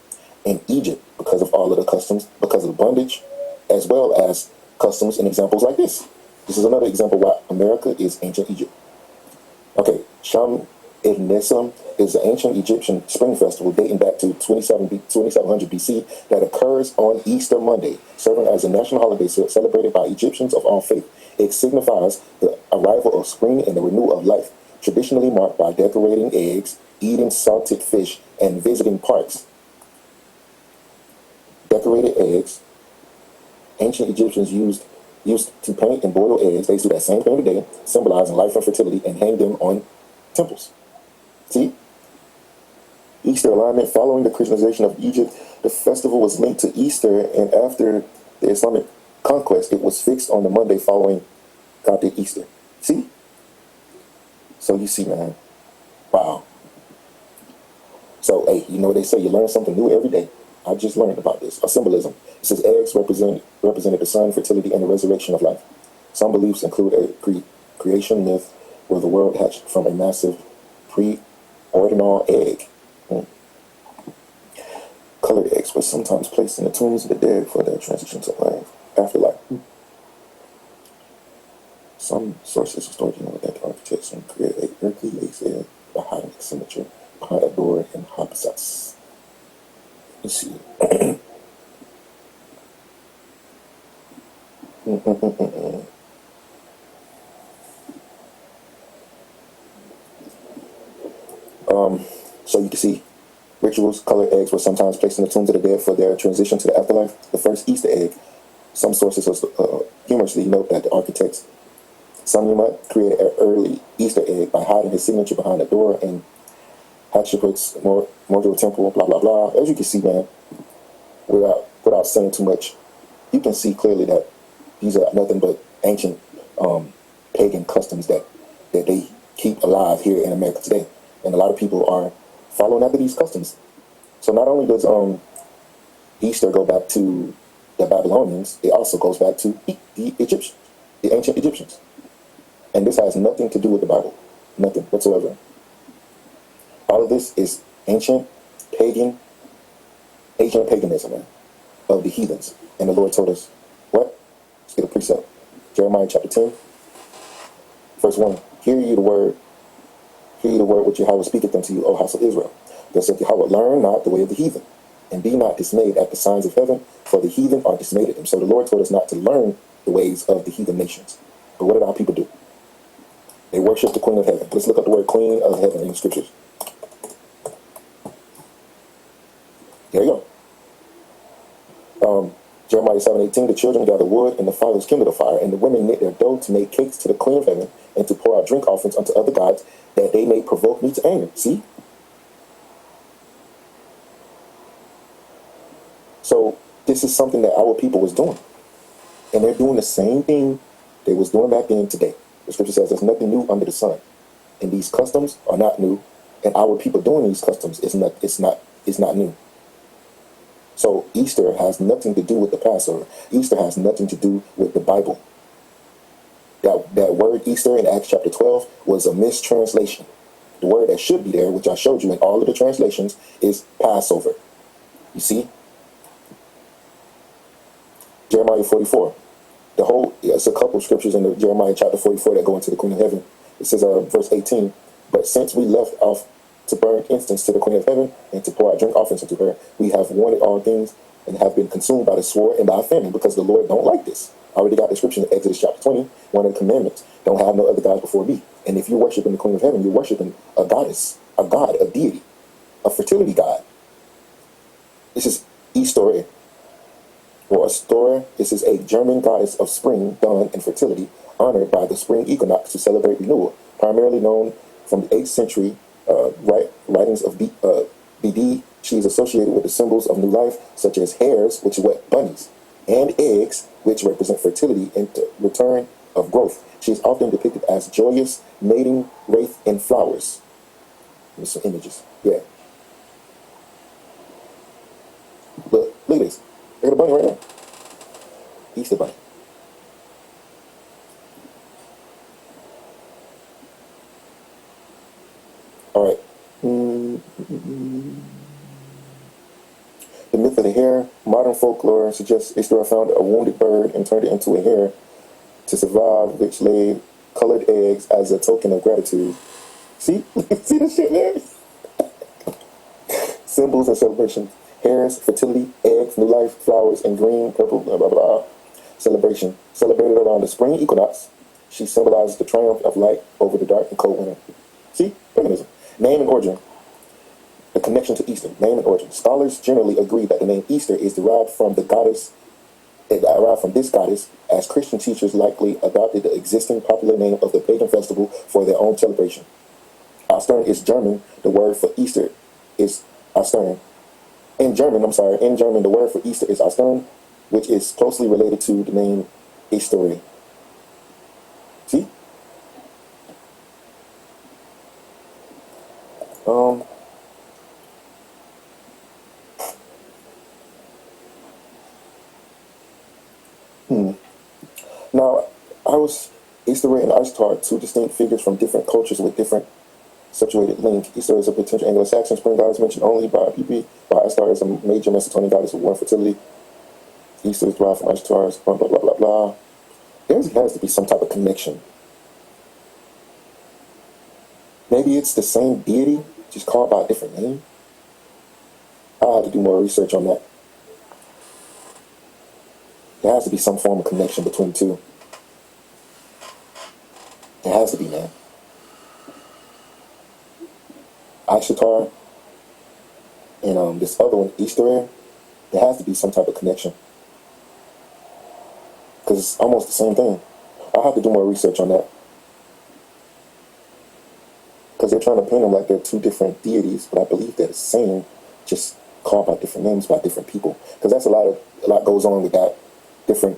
In Egypt, because of all of the customs, because of the bondage, as well as customs and examples like this. This is another example why America is ancient Egypt. Okay, Sham Ednesam is an ancient Egyptian spring festival dating back to 2700 BC that occurs on Easter Monday, serving as a national holiday celebrated by Egyptians of all faith. It signifies the arrival of spring and the renewal of life, traditionally marked by decorating eggs, eating salted fish, and visiting parks. Decorated eggs. Ancient Egyptians used to paint and boil eggs. They used to do that same thing today, symbolizing life and fertility, and hang them on temples. See? Easter alignment. Following the Christianization of Egypt, the festival was linked to Easter, and after the Islamic conquest, it was fixed on the Monday following God did Easter. See? So you see, man. Wow. So, hey, you know what they say? You learn something new every day. I just learned about this. A symbolism. It says eggs represented the sun, fertility, and the resurrection of life. Some beliefs include a creation myth where the world hatched from a massive pre-ordinal egg. Colored eggs were sometimes placed in the tombs of the dead for their transition to life, afterlife. Some sources historically know that the architects created a earthly lace egg by hiding its signature behind a door in habitats. Let's see. So you can see rituals, colored eggs were sometimes placed in the tombs of the dead for their transition to the afterlife. The first Easter egg. Some sources humorously note that the architects Samuel created an early Easter egg by hiding his signature behind the door in Hatshepsut's Mojo Temple, blah, blah, blah. As you can see, man, without saying too much, you can see clearly that these are nothing but ancient pagan customs that they keep alive here in America today. And a lot of people are following after these customs. So not only does Easter go back to the Babylonians, it also goes back to the Egyptians, the ancient Egyptians. And this has nothing to do with the Bible. Nothing whatsoever. All of this is ancient paganism, man, of the heathens. And the Lord told us, what? Let's get a precept. Jeremiah chapter 10, verse 1. Hear ye the word which Yahweh speaketh unto you, O house of Israel. Thus saith Yahweh, learn not the way of the heathen, and be not dismayed at the signs of heaven, for the heathen are dismayed at them. So the Lord told us not to learn the ways of the heathen nations. But what did our people do? They worship the Queen of Heaven. Let's look up the word Queen of Heaven in the scriptures. There you go. Jeremiah 7:18, the children gather wood, and the fathers kindle the fire, and the women knit their dough to make cakes to the Queen of Heaven, and to pour out drink offerings unto other gods, that they may provoke me to anger. See? So this is something that our people was doing. And they're doing the same thing they was doing back then today. The scripture says there's nothing new under the sun. And these customs are not new. And our people doing these customs is not new. So Easter has nothing to do with the Passover. Easter has nothing to do with the Bible. That word Easter in Acts chapter 12 was a mistranslation. The word that should be there, which I showed you in all of the translations, is Passover. You see? Jeremiah 44. It's a couple of scriptures in the Jeremiah chapter 44 that go into the Queen of Heaven. It says, verse 18, but since we left off to burn incense to the Queen of Heaven and to pour out drink offerings unto her, we have wanted all things and have been consumed by the sword and by famine, because the Lord don't like this. I already got the scripture in Exodus chapter 20, one of the commandments. Don't have no other gods before me. And if you're worshiping the Queen of Heaven, you're worshiping a goddess, a god, a deity, a fertility god. This is Ishtar, or Astor. This is a German goddess of spring, dawn, and fertility, honored by the spring equinox to celebrate renewal. Primarily known from the 8th century writings of BD, she is associated with the symbols of new life, such as hares, which are what? Bunnies, and eggs, which represent fertility and the return of growth. She is often depicted as joyous, mating, wraith, and flowers. Here's some images. Yeah. Look at this. Look at the bunny right there. Easter bunny. All right. The myth of the hare. Modern folklore suggests Ishtar found a wounded bird and turned it into a hare to survive, which laid colored eggs as a token of gratitude. See? See this shit, man? Symbols and celebrations. Hares, fertility, eggs, new life, flowers, and green, purple, blah, blah, blah. Celebration. Celebrated around the spring equinox. She symbolizes the triumph of light over the dark and cold winter. See? Paganism. Name and origin. The connection to Easter. Name and origin. Scholars generally agree that the name Easter is derived from this goddess, as Christian teachers likely adopted the existing popular name of the pagan festival for their own celebration. Ostern is German. The word for Easter is Ostern. In German, the word for Easter is Ostern, which is closely related to the name Ishtar. See? Now, Ishtar and Ishtar, two distinct figures from different cultures with different situated link. Ishtar is a potential Anglo-Saxon spring goddess mentioned only by PP, while Ishtar is a major Macedonian goddess of war and fertility. Easter is derived from Ishtar's blah, blah, blah, blah, blah. There has to be some type of connection. Maybe it's the same deity, just called by a different name. I'll have to do more research on that. There has to be some form of connection between the two. There has to be, man. Ishtar and this other one, Ishtar, there has to be some type of connection. Because it's almost the same thing. I'll have to do more research on that. Because they're trying to paint them like they're two different deities, but I believe they're the same, just called by different names by different people. Because that's a lot goes on with that. Different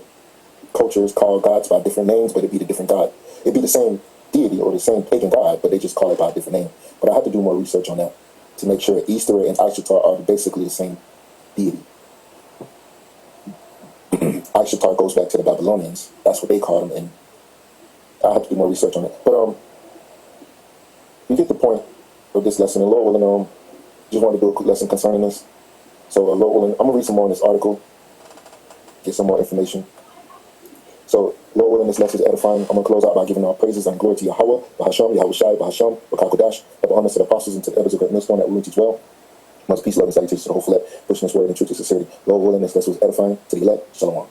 cultures call gods by different names, but it'd be the different god. It'd be the same deity or the same pagan god, but they just call it by a different name. But I have to do more research on that to make sure Easter and Ishtar are basically the same deity. Ishtar goes back to the Babylonians. That's what they called them, and I have to do more research on it. But you get the point of this lesson. And Lord willing, just wanted to do a quick lesson concerning this. So Lord willing, I'm gonna read some more in this article, get some more information. So Lord willing, this lesson is edifying. I'm gonna close out by giving all praises and glory to Yahweh, Bahasham, Yahweh Shai, Bahasham, Bakakodash, double honors to the apostles and to the elders of great millstone that rule and teach well. Much peace, love, and salutations to the whole flesh, pushing this word in truth and sincerity. Lord willing, this lesson was edifying to the elect. Shalom.